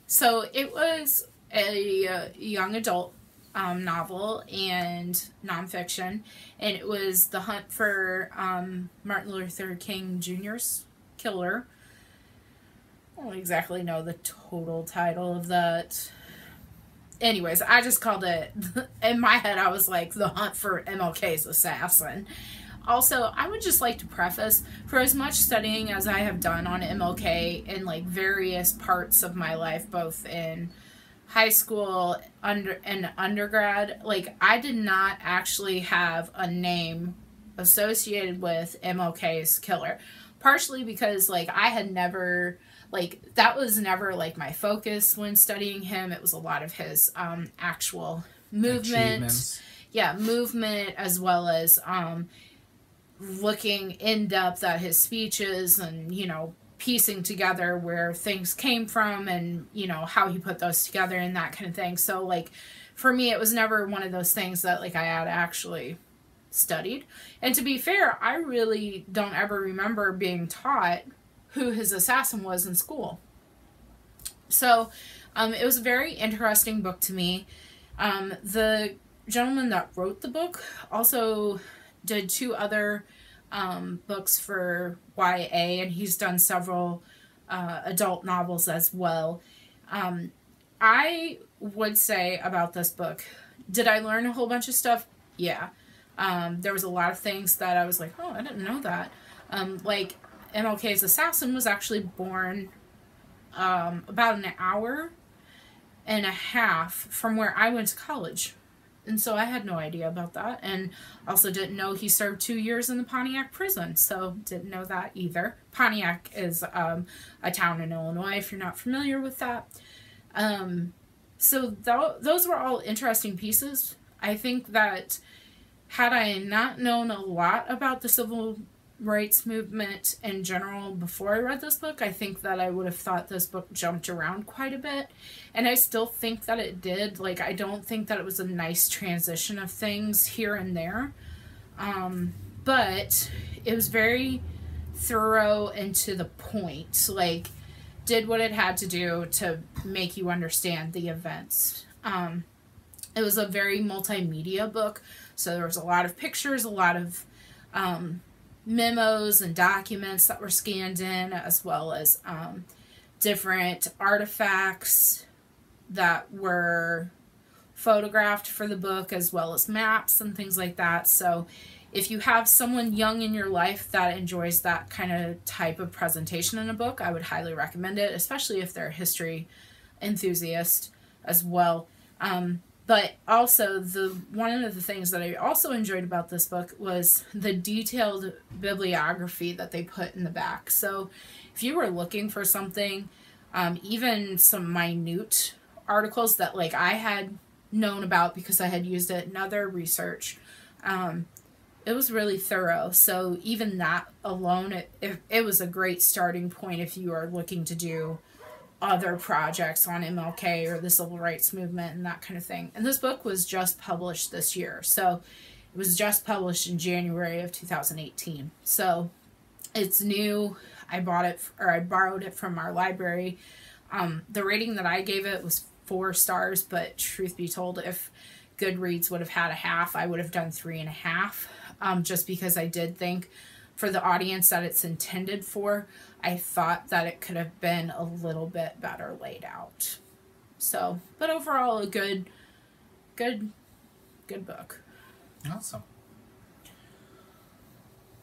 So it was a young adult novel and nonfiction, and it was The Hunt for Martin Luther King Jr.'s Killer. I don't exactly know the total title of that. Anyways, I just called it, in my head I was like, The Hunt for MLK's Assassin. Also, I would just like to preface, for as much studying as I have done on MLK in like various parts of my life, both in high school and undergrad, like I did not actually have a name associated with MLK's killer. Partially because like I had never, like that was never like my focus when studying him. It was a lot of his actual movement. Yeah, movement, as well as looking in depth at his speeches and, piecing together where things came from and, how he put those together and that kind of thing. So, like, for me, it was never one of those things that, like, I had actually studied. And to be fair, I really don't ever remember being taught who his assassin was in school. So, it was a very interesting book to me. The gentleman that wrote the book also did 2 other books for YA, and he's done several adult novels as well. I would say about this book, did I learn a whole bunch of stuff? Yeah. There was a lot of things that I was like, oh, I didn't know that. Like, MLK's assassin was actually born about an hour and a half from where I went to college. And so I had no idea about that. And also didn't know he served 2 years in the Pontiac prison. So didn't know that either. Pontiac is a town in Illinois, if you're not familiar with that. So those were all interesting pieces. I think that had I not known a lot about the civil rights movement in general before I read this book, I think that I would have thought this book jumped around quite a bit. And I still think that it did. Like, I don't think that it was a nice transition of things here and there. But it was very thorough and to the point. Like, did what it had to do to make you understand the events. It was a very multimedia book. So there was a lot of pictures, a lot of memos and documents that were scanned in, as well as different artifacts that were photographed for the book, as well as maps and things like that. So if you have someone young in your life that enjoys that kind of type of presentation in a book, I would highly recommend it, especially if they're a history enthusiast as well. But also, one of the things that I also enjoyed about this book was the detailed bibliography that they put in the back. So if you were looking for something, even some minute articles that like I had known about because I had used it in other research, it was really thorough. So even that alone, it was a great starting point if you are looking to do other projects on MLK or the civil rights movement and that kind of thing. And this book was just published this year. So it was just published in January of 2018. So it's new. I borrowed it from our library. The rating that I gave it was 4 stars, but truth be told, if Goodreads would have had a half, I would have done 3.5, just because I did think for the audience that it's intended for, I thought that it could have been a little bit better laid out. So, but overall, a good book. Awesome.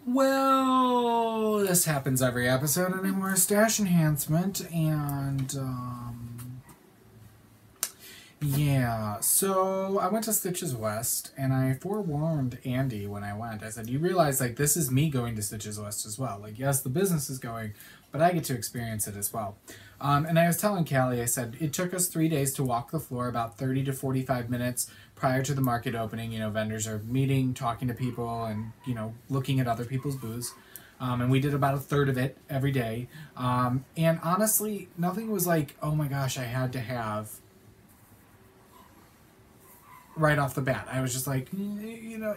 Well, this happens every episode anymore. Stash enhancement, and yeah. So I went to Stitches West, and I forewarned Andy when I went. I said, "You realize, like, this is me going to Stitches West as well. Like, yes, the business is going, but I get to experience it as well." And I was telling Callie, I said, it took us 3 days to walk the floor, about 30 to 45 minutes prior to the market opening. You know, vendors are meeting, talking to people, and, you know, looking at other people's booths. And we did about a third of it every day. And honestly, nothing was like, oh my gosh, I had to have right off the bat. I was just like, you know,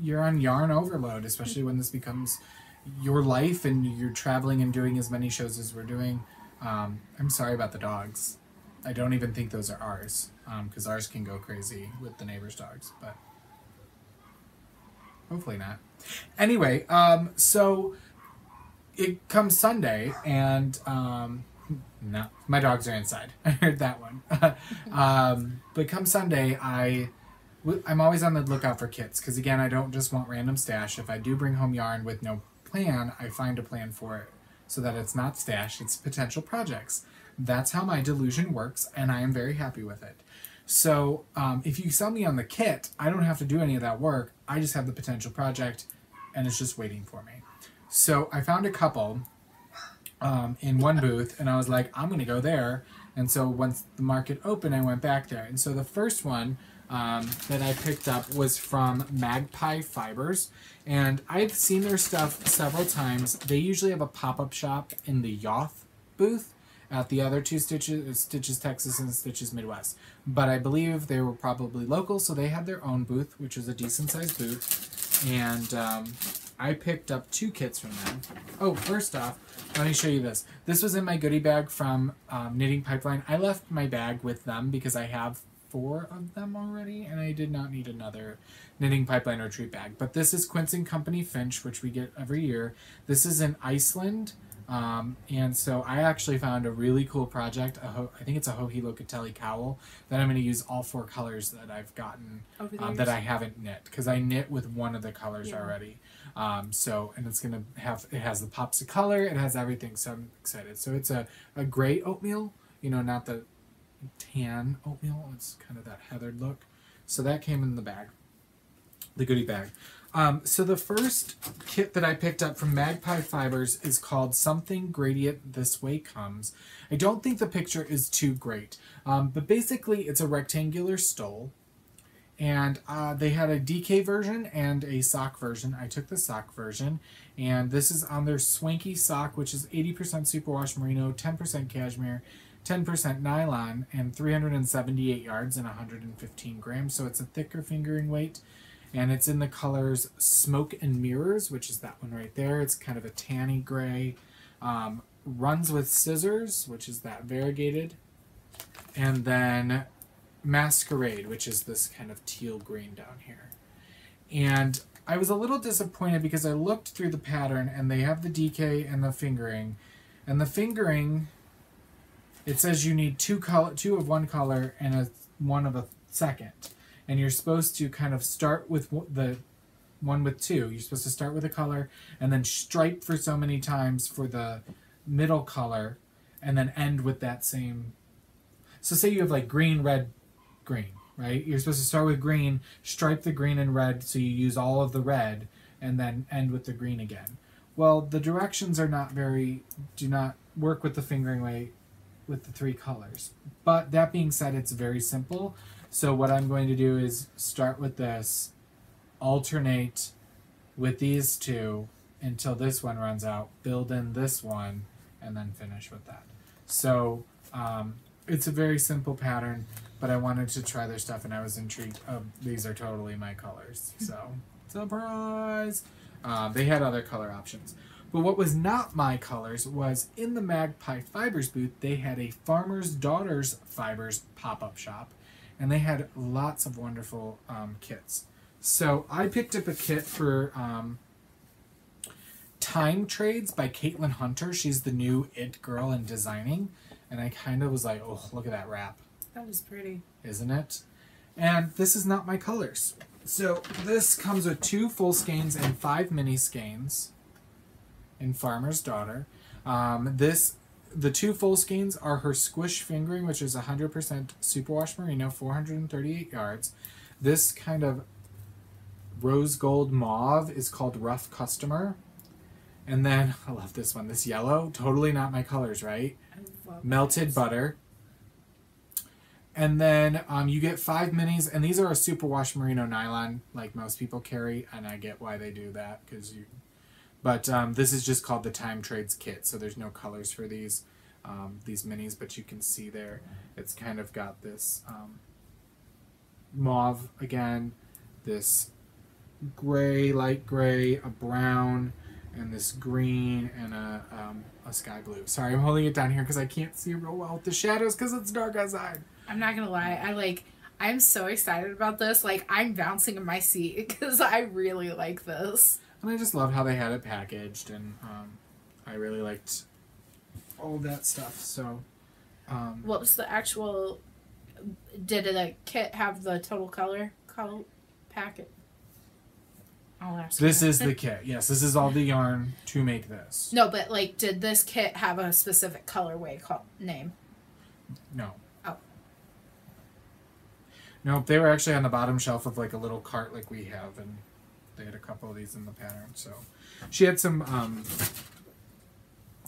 you're on yarn overload, especially when this becomes your life and you're traveling and doing as many shows as we're doing. I'm sorry about the dogs. I don't even think those are ours, because ours can go crazy with the neighbors' dogs, but hopefully not. Anyway, so it comes Sunday, and no, my dogs are inside. I heard that one. But come Sunday, I'm always on the lookout for kits, because again, I don't just want random stash. If I do bring home yarn with no plan, I find a plan for it, so that it's not stash, it's potential projects. That's how my delusion works, and I am very happy with it. So if you sell me on the kit, I don't have to do any of that work. I just have the potential project, and it's just waiting for me. So I found a couple in one booth, and I was like, I'm going to go there. And so once the market opened, I went back there. And so the first one that I picked up was from Magpie Fibers. And I've seen their stuff several times. They usually have a pop-up shop in the Yoth booth at the other two Stitches Texas and Stitches Midwest. But I believe they were probably local, so they had their own booth, which was a decent-sized booth. And I picked up 2 kits from them. Oh, first off, let me show you this. This was in my goodie bag from Knitting Pipeline. I left my bag with them because I have 4 of them already, and I did not need another Knitting Pipeline retreat bag. But this is Quince & Company Finch, which we get every year. This is in Iceland. And so I actually found a really cool project. I think it's a Joji Locatelli cowl that I'm going to use all 4 colors that I've gotten that I haven't knit, because I knit with one of the colors already. So, and it's going to it has the pops of color, it has everything, so I'm excited. So it's a gray oatmeal, you know, not the tan oatmeal, it's kind of that heathered look. So that came in the bag, the goodie bag. So the first kit that I picked up from Magpie Fibers is called Something Gradient This Way Comes. I don't think the picture is too great, but basically it's a rectangular stole, and they had a DK version and a sock version. I took the sock version, and this is on their Swanky sock, which is 80% superwash merino, 10% cashmere, 10% nylon, and 378 yards and 115 grams, so it's a thicker fingering weight. And it's in the colors Smoke and Mirrors, which is that one right there. It's kind of a tanny gray. Runs with Scissors, which is that variegated. And then Masquerade, which is this kind of teal green down here. And I was a little disappointed because I looked through the pattern, and they have the DK and the fingering. And the fingering, it says you need two of one color and one of a second. And you're supposed to kind of start with the one with two. You're supposed to start with a color and then stripe for so many times for the middle color and then end with that same. So say you have like green, red, green, right? You're supposed to start with green, stripe the green and red so you use all of the red and then end with the green again. Well, the directions are not do not work with the fingering way with the three colors. But that being said, it's very simple. So what I'm going to do is start with this, alternate with these two until this one runs out, build in this one, and then finish with that. So it's a very simple pattern, but I wanted to try their stuff and I was intrigued. These are totally my colors. So, surprise! They had other color options. But what was not my colors was in the Magpie Fibers booth, they had a Farmer's Daughters Fibers pop-up shop. And they had lots of wonderful kits. So I picked up a kit for Time Trades by Caitlin Hunter. She's the new it girl in designing. And I kind of was like, oh, look at that wrap. That was pretty. Isn't it? And this is not my colors. So this comes with 2 full skeins and 5 mini skeins in Farmer's Daughter. The 2 full skeins are her Squish Fingering, which is 100% Superwash Merino, 438 yards. This kind of rose gold mauve is called Rough Customer. And then, I love this one, this yellow, totally not my colors, right? Melted Butter. And then you get 5 minis, and these are a superwash merino nylon, like most people carry, and I get why they do that, because you. But this is just called the Time Trades kit, so there's no colors for these minis, but you can see there, it's kind of got this mauve again, this gray, light gray, a brown, and this green, and a sky blue. Sorry, I'm holding it down here because I can't see real well with the shadows because it's dark outside. I'm not gonna lie, I'm so excited about this. Like, I'm bouncing in my seat because I really like this. And I just love how they had it packaged, and I really liked all of that stuff. So, what was the actual? Did the kit have the total color packet? I'll ask. This is the kit. Yes, this is all the yarn to make this. No, but like, did this kit have a specific colorway name? No. Oh. Nope, they were actually on the bottom shelf of like a little cart like we have, and they had a couple of these in the pattern. So she had some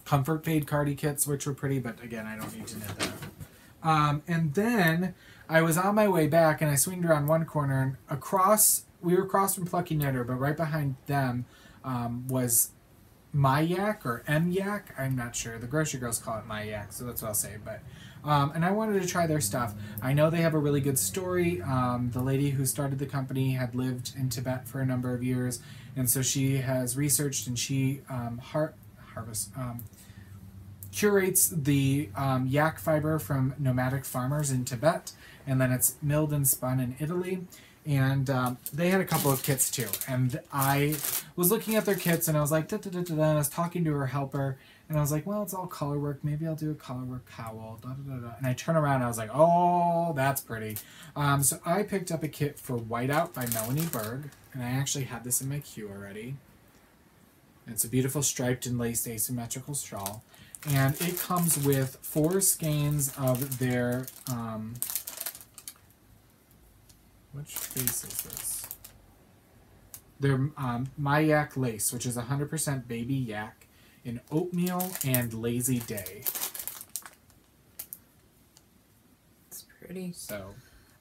Comfort Fade Cardi kits, which were pretty, but again, I don't need to knit that. And then I was on my way back, and I swinged around one corner, and we were across from Plucky Knitter, but right behind them was My Yak or M Yak. I'm not sure. The grocery girls call it My Yak, so that's what I'll say. But and I wanted to try their stuff. I know they have a really good story. The lady who started the company had lived in Tibet for a number of years, and so she has researched, and she curates the yak fiber from nomadic farmers in Tibet, and then it's milled and spun in Italy. And they had a couple of kits too. And I was looking at their kits, and I was like, da, da, da, da, da, and I was talking to her helper, and I was like, well, it's all color work. Maybe I'll do a color work cowl. Da, da, da, da. And I turn around, and I was like, oh, that's pretty. So I picked up a kit for Whiteout by Melanie Berg, and I actually had this in my queue already. And it's a beautiful striped and laced asymmetrical shawl. And it comes with 4 skeins of their... which face is this? Their My Yak Lace, which is 100% baby yak in oatmeal and lazy day. It's pretty. So,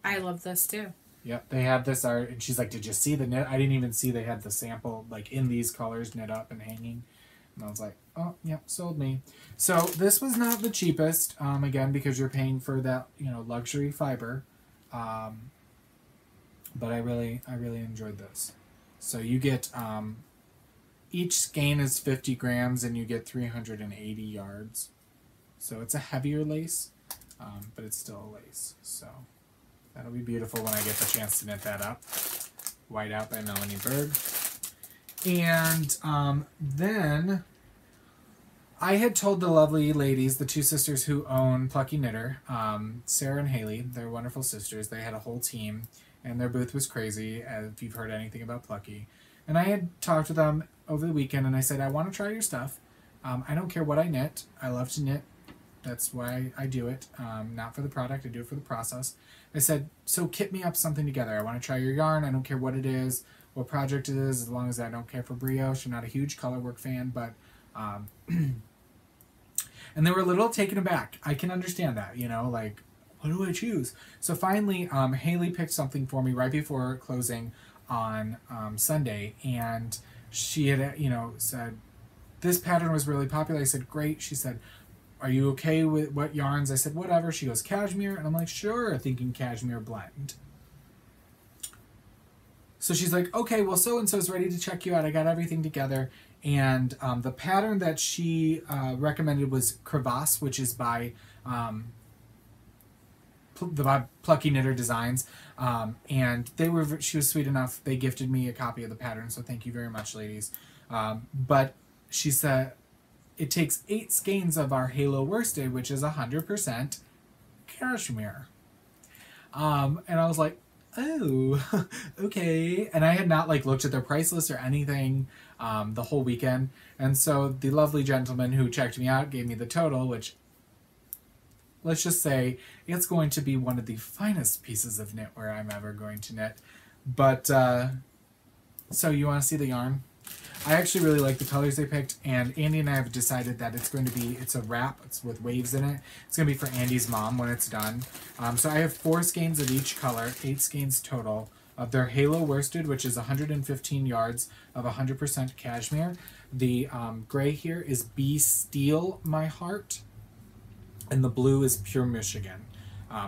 I love this too. Yep, they have this art, and she's like, "Did you see the knit? I didn't even see they had the sample like in these colors knit up and hanging." And I was like, "Oh, yep, sold me." So this was not the cheapest, again, because you're paying for that luxury fiber. But I really enjoyed this. So you get, each skein is 50 grams and you get 380 yards. So it's a heavier lace, but it's still a lace. So that'll be beautiful when I get the chance to knit that up. Whiteout by Melanie Berg. And then I had told the lovely ladies, the 2 sisters who own Plucky Knitter, Sarah and Haley, they're wonderful sisters. They had a whole team. And their booth was crazy, if you've heard anything about Plucky. And I had talked with them over the weekend, and I said, I want to try your stuff. I don't care what I knit. I love to knit. That's why I do it. Not for the product. I do it for the process. I said, so kit me up something together. I want to try your yarn. I don't care what it is, what project it is, as long as I don't care for brioche. I'm not a huge color work fan, but... and they were a little taken aback. I can understand that, you know, like, what do I choose? So finally, Haley picked something for me right before closing on Sunday, and she had, you know, said, this pattern was really popular. I said, great. She said, are you okay with what yarns? I said, whatever. She goes, cashmere? And I'm like, sure, thinking cashmere blend. So she's like, okay, well, so-and-so's ready to check you out. I got everything together. And the pattern that she recommended was Crevasse, which is by the Plucky Knitter Designs. And she was sweet enough. They gifted me a copy of the pattern. So thank you very much, ladies. But she said, it takes 8 skeins of our Halo worsted, which is 100% cashmere. And I was like, oh, okay. And I had not like looked at their price list or anything the whole weekend. And so the lovely gentleman who checked me out gave me the total, which, let's just say, it's going to be one of the finest pieces of knitwear I'm ever going to knit. But, so you want to see the yarn? I actually really like the colors they picked, and Andy and I have decided that it's a wrap. It's with waves in it. It's going to be for Andy's mom when it's done. So I have 4 skeins of each color, 8 skeins total, of their Halo worsted, which is 115 yards of 100% cashmere. The gray here is Be Steel My Heart, and the blue is Pure Michigan,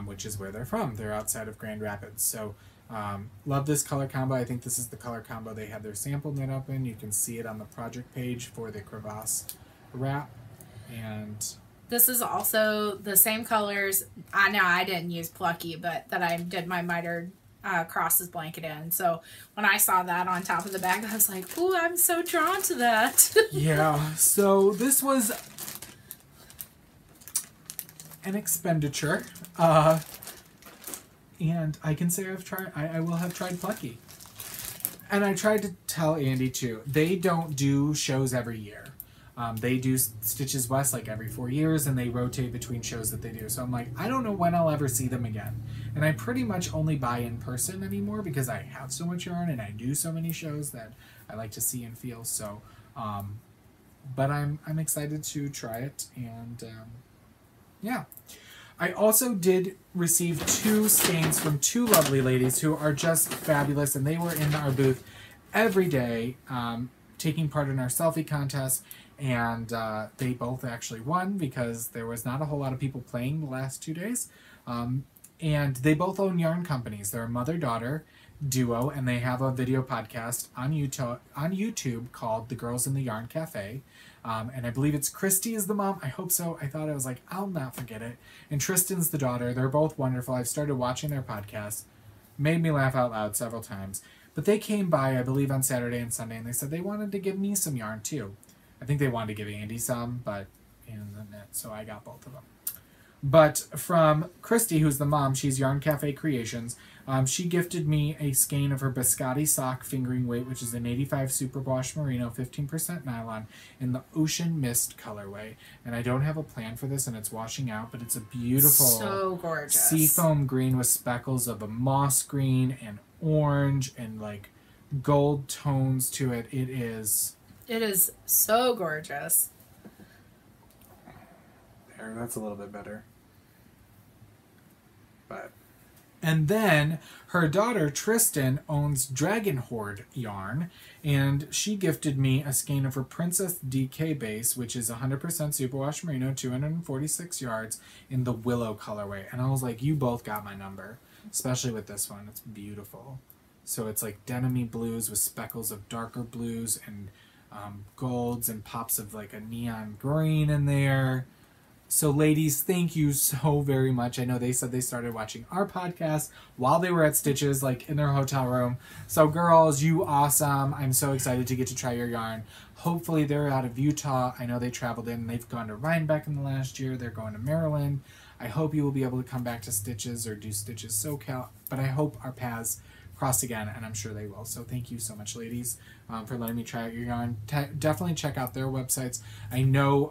which is where they're from. They're outside of Grand Rapids. So love this color combo. I think this is the color combo they had their sample knit up in. You can see it on the project page for the Crevasse wrap. And this is also the same colors. I know I didn't use Plucky, but that I did my mitered crosses blanket in. So when I saw that on top of the bag, I was like, ooh, I'm so drawn to that. yeah, so this was an expenditure. And I can say I will have tried Plucky. And I tried to tell Andy too, they don't do shows every year. They do Stitches West like every 4 years, and they rotate between shows that they do. So I'm like, I don't know when I'll ever see them again. And I pretty much only buy in person anymore because I have so much yarn and I do so many shows that I like to see and feel. So, but I'm excited to try it, and yeah. I also did receive 2 skeins from 2 lovely ladies who are just fabulous, and they were in our booth every day taking part in our selfie contest, and they both actually won because there was not a whole lot of people playing the last 2 days. And they both own yarn companies. They're a mother-daughter duo, and they have a video podcast on YouTube called The Girls in the Yarn Cafe. And I believe it's Christy is the mom. I hope so. I thought, I was like, I'll not forget it. And Tristan's the daughter. They're both wonderful. I've started watching their podcast. Made me laugh out loud several times. But they came by, I believe, on Saturday and Sunday, and they said they wanted to give me some yarn, too. I think they wanted to give Andy some, but so I got both of them. But from Christy, who's the mom, she's Yarn Cafe Creations. She gifted me a skein of her Biscotti sock fingering weight, which is an 85 superwash merino, 15% nylon, in the Ocean Mist colorway. And I don't have a plan for this, and it's washing out, but it's a beautiful, so gorgeous seafoam green with speckles of a moss green and orange and like gold tones to it. It is so gorgeous. There, that's a little bit better. And then her daughter Tristan owns Dragon Horde yarn, and she gifted me a skein of her Princess DK base, which is 100% superwash merino, 246 yards, in the Willow colorway. And I was like, you both got my number, especially with this one. It's beautiful. So it's like denim-y blues with speckles of darker blues and golds and pops of like a neon green in there. So ladies, thank you so very much. I know they said they started watching our podcast while they were at Stitches, like in their hotel room. So girls, you awesome. I'm so excited to get to try your yarn. Hopefully they're out of Utah. I know they traveled in. They've gone to Rhinebeck in the last year. They're going to Maryland. I hope you will be able to come back to Stitches or do Stitches SoCal. But I hope our paths cross again, and I'm sure they will. So thank you so much, ladies, for letting me try out your yarn. Definitely check out their websites. I know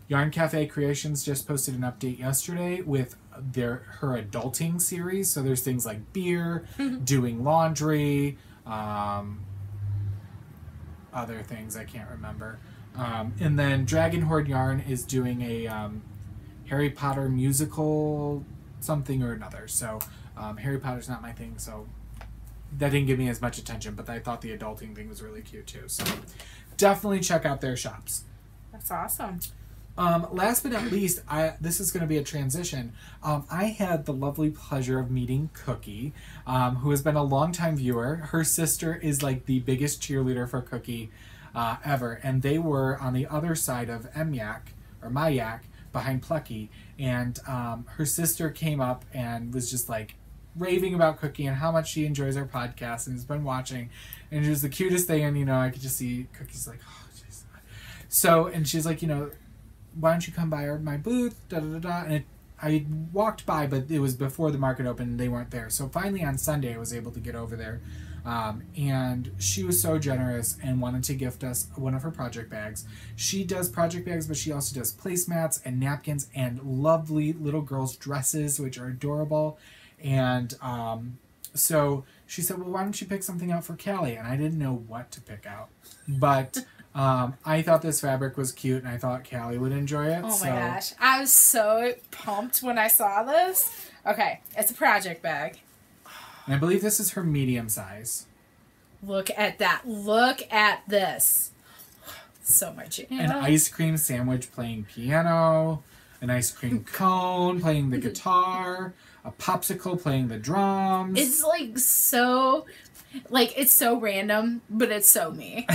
Yarn Cafe Creations just posted an update yesterday with her adulting series. So there's things like beer, doing laundry, other things I can't remember. And then Dragon Horde Yarn is doing a Harry Potter musical something or another. So Harry Potter's not my thing, so that didn't give me as much attention, but I thought the adulting thing was really cute too. So definitely check out their shops. That's awesome. Last but not least, this is going to be a transition. I had the lovely pleasure of meeting Cookie, who has been a longtime viewer. Her sister is like the biggest cheerleader for Cookie ever, and they were on the other side of MYAC, or MyYAC, behind Plucky, and her sister came up and was just like raving about Cookie and how much she enjoys our podcast and has been watching, and it was the cutest thing. And I could just see Cookie's like, oh jeez. So, and she's like, why don't you come by my booth, da da da da. And I walked by, but it was before the market opened and they weren't there. So finally on Sunday I was able to get over there, and she was so generous and wanted to gift us one of her project bags. She does project bags, but she also does placemats and napkins and lovely little girls' dresses, which are adorable. And so she said, well, why don't you pick something out for Callie? And I didn't know what to pick out, but I thought this fabric was cute, and I thought Callie would enjoy it. Oh my gosh. I was so pumped when I saw this. Okay, it's a project bag. And I believe this is her medium size. Look at that. Look at this. So much. An ice cream sandwich playing piano, an ice cream cone playing the guitar, a popsicle playing the drums. It's it's so random, but it's so me.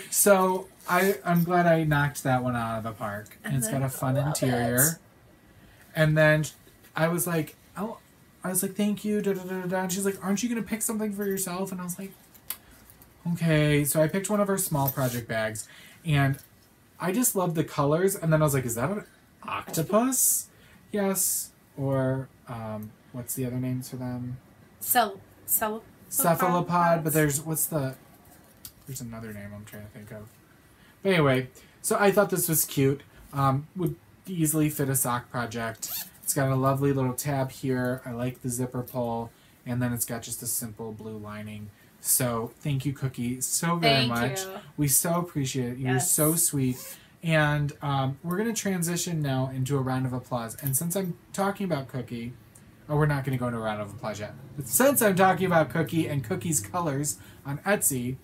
So I'm glad I knocked that one out of the park. And it's got a fun interior. And then I was like, thank you, da da da da. And she's like, aren't you gonna pick something for yourself? And I was like, okay. So I picked one of her small project bags, and I just love the colors. And then I was like, is that an octopus? Yes. Or what's the other names for them? Cephalopod. But there's another name I'm trying to think of. But anyway, so I thought this was cute. Would easily fit a sock project. It's got a lovely little tab here. I like the zipper pull. And then it's got just a simple blue lining. So thank you, Cookie, so very much. You. We so appreciate it. You're so sweet. And we're going to transition now into a round of applause. And since I'm talking about Cookie, we're not going to go into a round of applause yet. But since I'm talking about Cookie and Cookie's colors on Etsy,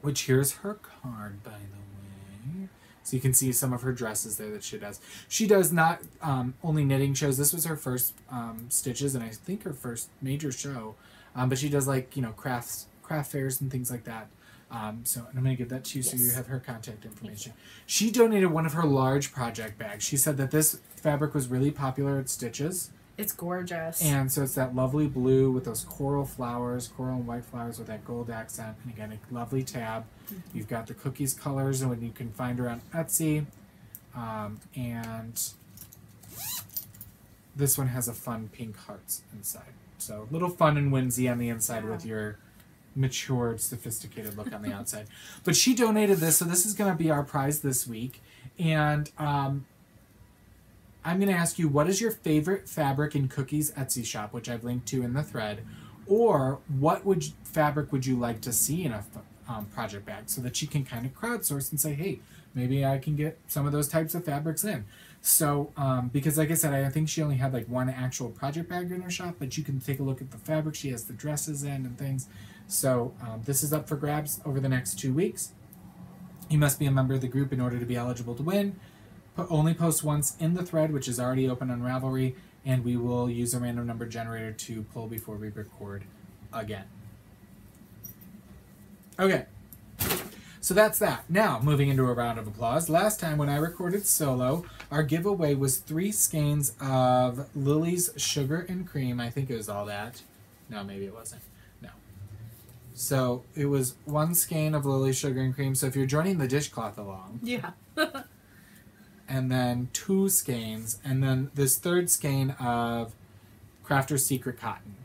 which here's her card, by the way. So you can see some of her dresses there that she does. She does not only knitting shows. This was her first stitches, and I think her first major show. But she does craft fairs and things like that. So I'm going to give that to you so you have her contact information. She donated one of her large project bags. She said that this fabric was really popular at Stitches. It's gorgeous. And so it's that lovely blue with those coral and white flowers with that gold accent. And again, a lovely tab. Mm-hmm. You've got the Cookies colors, and you can find her on Etsy. And this one has a fun pink hearts inside. So a little fun and whimsy on the inside with your matured, sophisticated look on the outside. But she donated this, so this is going to be our prize this week. And I'm going to ask you, what is your favorite fabric in Cookie's Etsy shop, which I've linked to in the thread, or what fabric would you like to see in a project bag, so that you can kind of crowdsource and say, hey, maybe I can get some of those types of fabrics in. So, because like I said, I think she only had one actual project bag in her shop, but you can take a look at the fabric. She has the dresses in and things. So this is up for grabs over the next 2 weeks. You must be a member of the group in order to be eligible to win. Only post once in the thread, which is already open on Ravelry, and we will use a random number generator to pull before we record again. Okay, so that's that. Now, moving into a round of applause. Last time when I recorded solo, our giveaway was 3 skeins of Lily's Sugar and Cream. I think it was all that. No, maybe it wasn't. No. So it was 1 skein of Lily's Sugar and Cream. So if you're joining the dishcloth along. Yeah. And then 2 skeins, and then this 3rd skein of Crafter's Secret Cotton.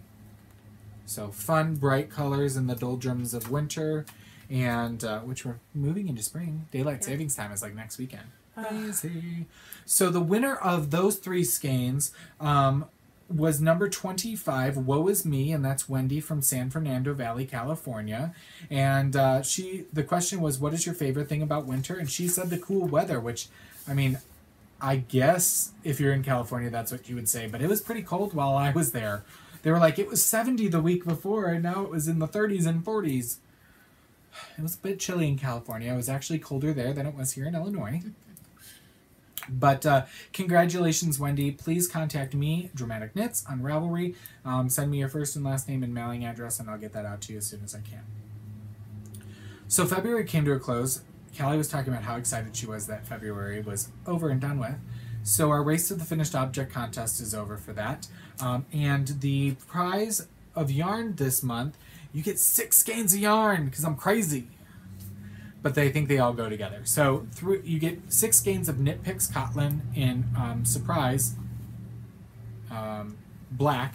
So fun, bright colors in the doldrums of winter, and which we're moving into spring. Daylight savings time is like next weekend. Crazy. So the winner of those 3 skeins was number 25, Woe Is Me, and that's Wendy from San Fernando Valley, California. And the question was, what is your favorite thing about winter? And she said the cool weather, which, I mean, I guess if you're in California, that's what you would say. But it was pretty cold while I was there. They were like, it was 70 the week before, and now it was in the 30s and 40s. It was a bit chilly in California. It was actually colder there than it was here in Illinois. But congratulations, Wendy. Please contact me, Dramatic Knits, on Ravelry. Send me your first and last name and mailing address, and I'll get that out to you as soon as I can. So February came to a close. Callie was talking about how excited she was that February was over and done with. So our Race to the Finished Object contest is over for that. And the prize of yarn this month, you get 6 skeins of yarn, because I'm crazy. But they think they all go together. So you get 6 skeins of Knit Picks Cotton in Surprise Black.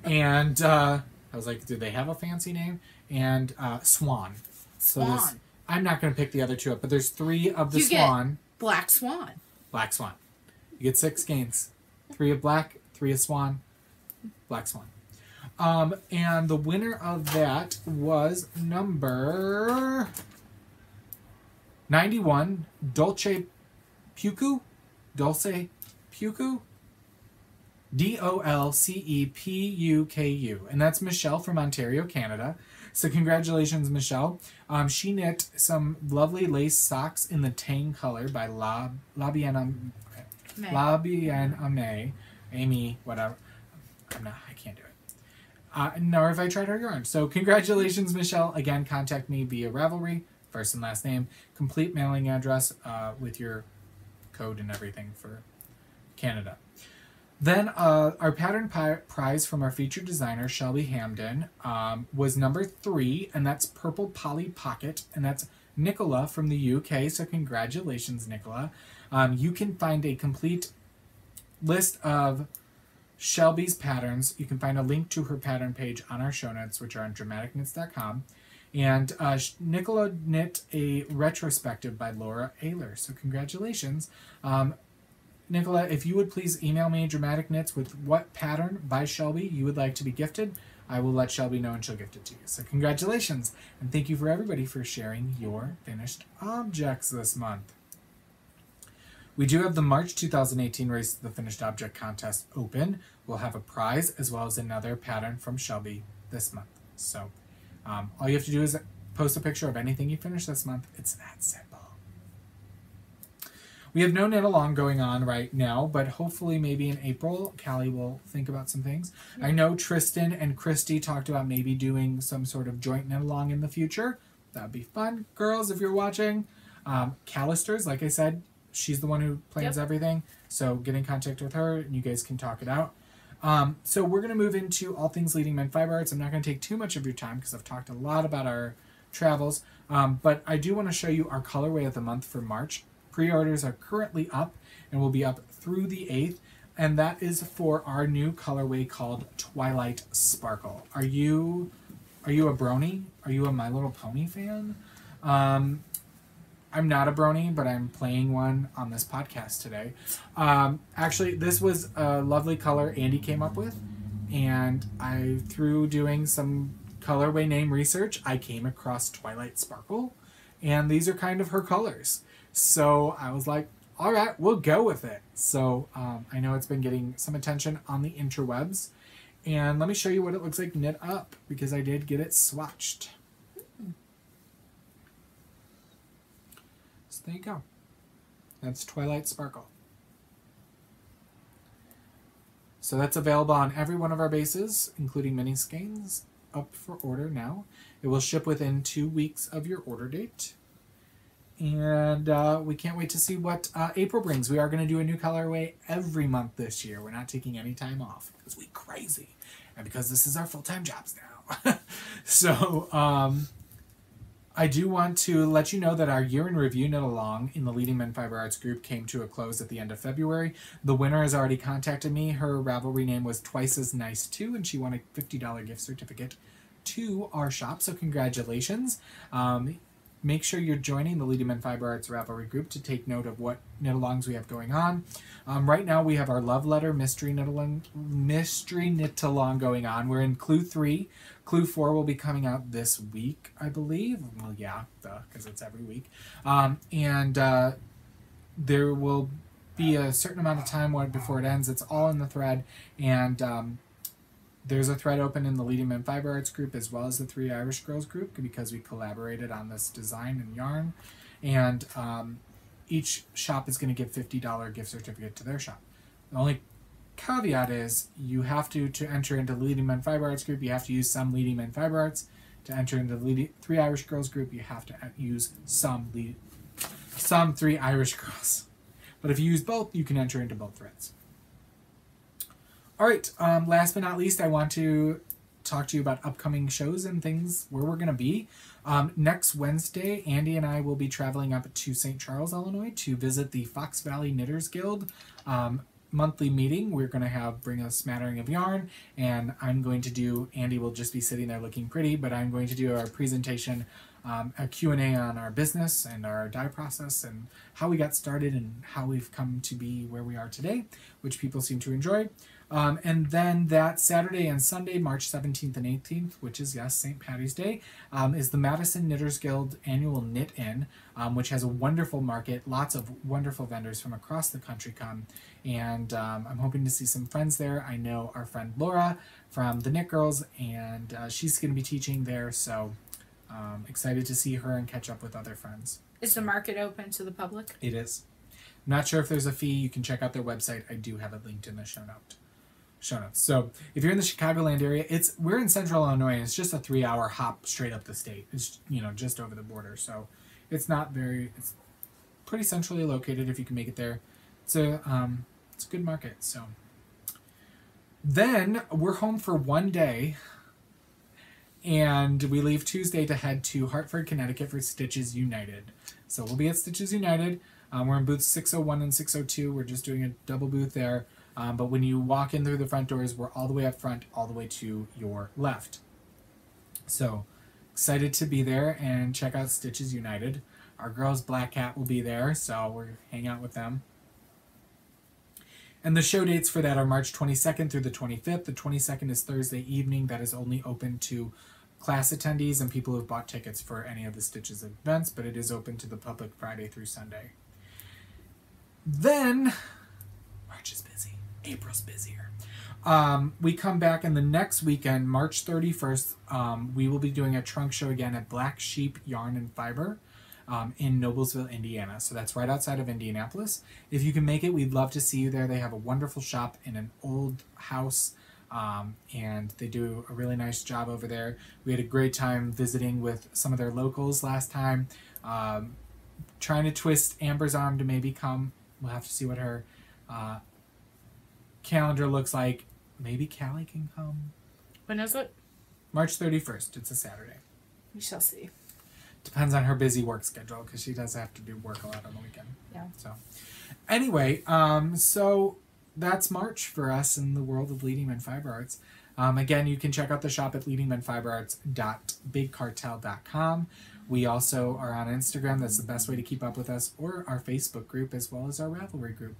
And I was like, do they have a fancy name? And Swan. Swan. I'm not going to pick the other 2 up, but there's 3 of the Swan. Black Swan. Black Swan. You get 6 skeins. 3 of Black, 3 of Swan, Black Swan. And the winner of that was number 91, Dolce Puku. Dolce Puku? DOLCEPUKU. And that's Michelle from Ontario, Canada. So congratulations, Michelle. She knit some lovely lace socks in the Tang color by La Bien Ame. Amy, whatever. I can't do it. Nor have I tried her yarn. So congratulations, Michelle. Again, contact me via Ravelry, first and last name, complete mailing address with your code and everything for Canada. Then our pattern prize from our featured designer, Shelby Hamden, was number 3, and that's Purple Polly Pocket, and that's Nicola from the UK. So congratulations, Nicola. You can find a complete list of Shelby's patterns. You can find a link to her pattern page on our show notes, which are on dramaticknits.com. And Nicola knit a retrospective by Laura Ayler. So congratulations. Nicola, if you would please email me Dramatic Knits with what pattern by Shelby you would like to be gifted, I will let Shelby know and she'll gift it to you. So congratulations. And thank you for everybody for sharing your finished objects this month. We do have the March 2018 Race to the Finished Object contest open. We'll have a prize as well as another pattern from Shelby this month. So all you have to do is post a picture of anything you finish this month. It's that simple. We have no knit along going on right now, but hopefully maybe in April, Callie will think about some things. I know Tristan and Christy talked about maybe doing some sort of joint knit along in the future. That'd be fun. Girls, if you're watching, Callisters, like I said, she's the one who plans everything. So get in contact with her and you guys can talk it out. So we're going to move into all things Leading Men Fiber Arts. I'm not going to take too much of your time because I've talked a lot about our travels. But I do want to show you our colorway of the month for March. Pre-orders are currently up and will be up through the 8th. And that is for our new colorway called Twilight Sparkle. Are you a brony? Are you a My Little Pony fan? I'm not a brony, but I'm playing one on this podcast today. Actually, this was a lovely color Andy came up with. And through doing some colorway name research, I came across Twilight Sparkle. And these are kind of her colors. So I was like, all right, we'll go with it. So I know it's been getting some attention on the interwebs. And let me show you what it looks like knit up, because I did get it swatched. So there you go. That's Twilight Sparkle. So that's available on every one of our bases, including mini skeins, up for order now. It will ship within 2 weeks of your order date. And we can't wait to see what April brings. We are going to do a new colorway every month this year. We're not taking any time off because we're crazy. And because this is our full-time jobs now. So I do want to let you know that our year in review knit along in the Leading Men Fiber Arts group came to a close at the end of February. The winner has already contacted me. Her Ravelry name was Twice as Nice Too, and she won a $50 gift certificate to our shop. So congratulations. Make sure you're joining the Leading Men Fiber Arts Ravelry group to take note of what knit-alongs we have going on. Right now we have our Love Letter Mystery Knit-along going on. We're in Clue 3. Clue 4 will be coming out this week, I believe. Well, yeah, because it's every week. There will be a certain amount of time before it ends. It's all in the thread. And there's a thread open in the Leading Men Fiber Arts group as well as the Three Irish Girls group because we collaborated on this design and yarn. And each shop is going to give $50 gift certificate to their shop. The only caveat is you have to enter into the Leading Men Fiber Arts group, you have to use some Leading Men Fiber Arts. To enter into the Three Irish Girls group, you have to use some Three Irish Girls. But if you use both, you can enter into both threads. All right, last but not least, I want to talk to you about upcoming shows and things where we're going to be. Next Wednesday, Andy and I will be traveling up to St. Charles, Illinois to visit the Fox Valley Knitters Guild monthly meeting. We're going to bring a smattering of yarn, and Andy will just be sitting there looking pretty, but I'm going to do our presentation, a Q&A on our business and our dye process and how we got started and how we've come to be where we are today, which people seem to enjoy. And then that Saturday and Sunday, March 17th and 18th, which is, yes, St. Patty's Day, is the Madison Knitters Guild annual Knit-In, which has a wonderful market. Lots of wonderful vendors from across the country come. And I'm hoping to see some friends there. I know our friend Laura from the Knit Girls, and she's going to be teaching there. So excited to see her and catch up with other friends. Is the market open to the public? It is. I'm not sure if there's a fee. You can check out their website. I do have it linked in the show notes. So if you're in the Chicagoland area, we're in Central Illinois, and it's just a 3-hour hop straight up the state. It's just over the border, so it's pretty centrally located if you can make it there. It's a good market. So then we're home for one day, and we leave Tuesday to head to Hartford, Connecticut for Stitches United. So we'll be at Stitches United. We're in booths 601 and 602. We're just doing a double booth there. But when you walk in through the front doors, we're all the way up front, all the way to your left. So excited to be there and check out Stitches United. Our girls Black Cat will be there, so we're hang out with them. And the show dates for that are March 22nd through the 25th. The 22nd is Thursday evening. That is only open to class attendees and people who've bought tickets for any of the Stitches events, but it is open to the public Friday through Sunday. Then March is busy. April's busier. We come back, and the next weekend, March 31st, we will be doing a trunk show again at Black Sheep Yarn and Fiber in Noblesville, Indiana. So that's right outside of Indianapolis. If you can make it, we'd love to see you there. They have a wonderful shop in an old house, and they do a really nice job over there. We had a great time visiting with some of their locals last time, trying to twist Amber's arm to maybe come. We'll have to see what her calendar looks like. Maybe Callie can come. When is it? March 31st. It's a Saturday. We shall see. Depends on her busy work schedule because she does have to do work a lot on the weekend. Yeah. So anyway, so that's March for us in the world of Leading Men Fiber Arts. Again, you can check out the shop at leadingmenfiberarts.bigcartel.com. We also are on Instagram. That's the best way to keep up with us, or our Facebook group as well as our Ravelry group.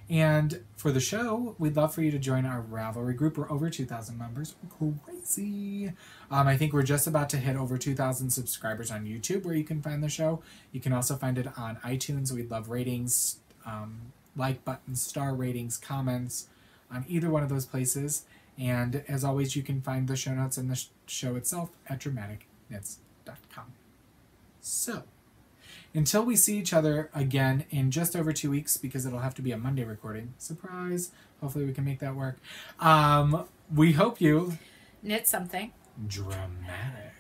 And for the show, we'd love for you to join our Ravelry group. We're over 2,000 members. We're crazy. I think we're just about to hit over 2,000 subscribers on YouTube, where you can find the show. You can also find it on iTunes. We'd love ratings, like buttons, star ratings, comments on either one of those places. And as always, you can find the show notes and the show itself at dramaticknits.com. So, until we see each other again in just over 2 weeks, because it'll have to be a Monday recording. Surprise! Hopefully we can make that work. We hope you knit something dramatic.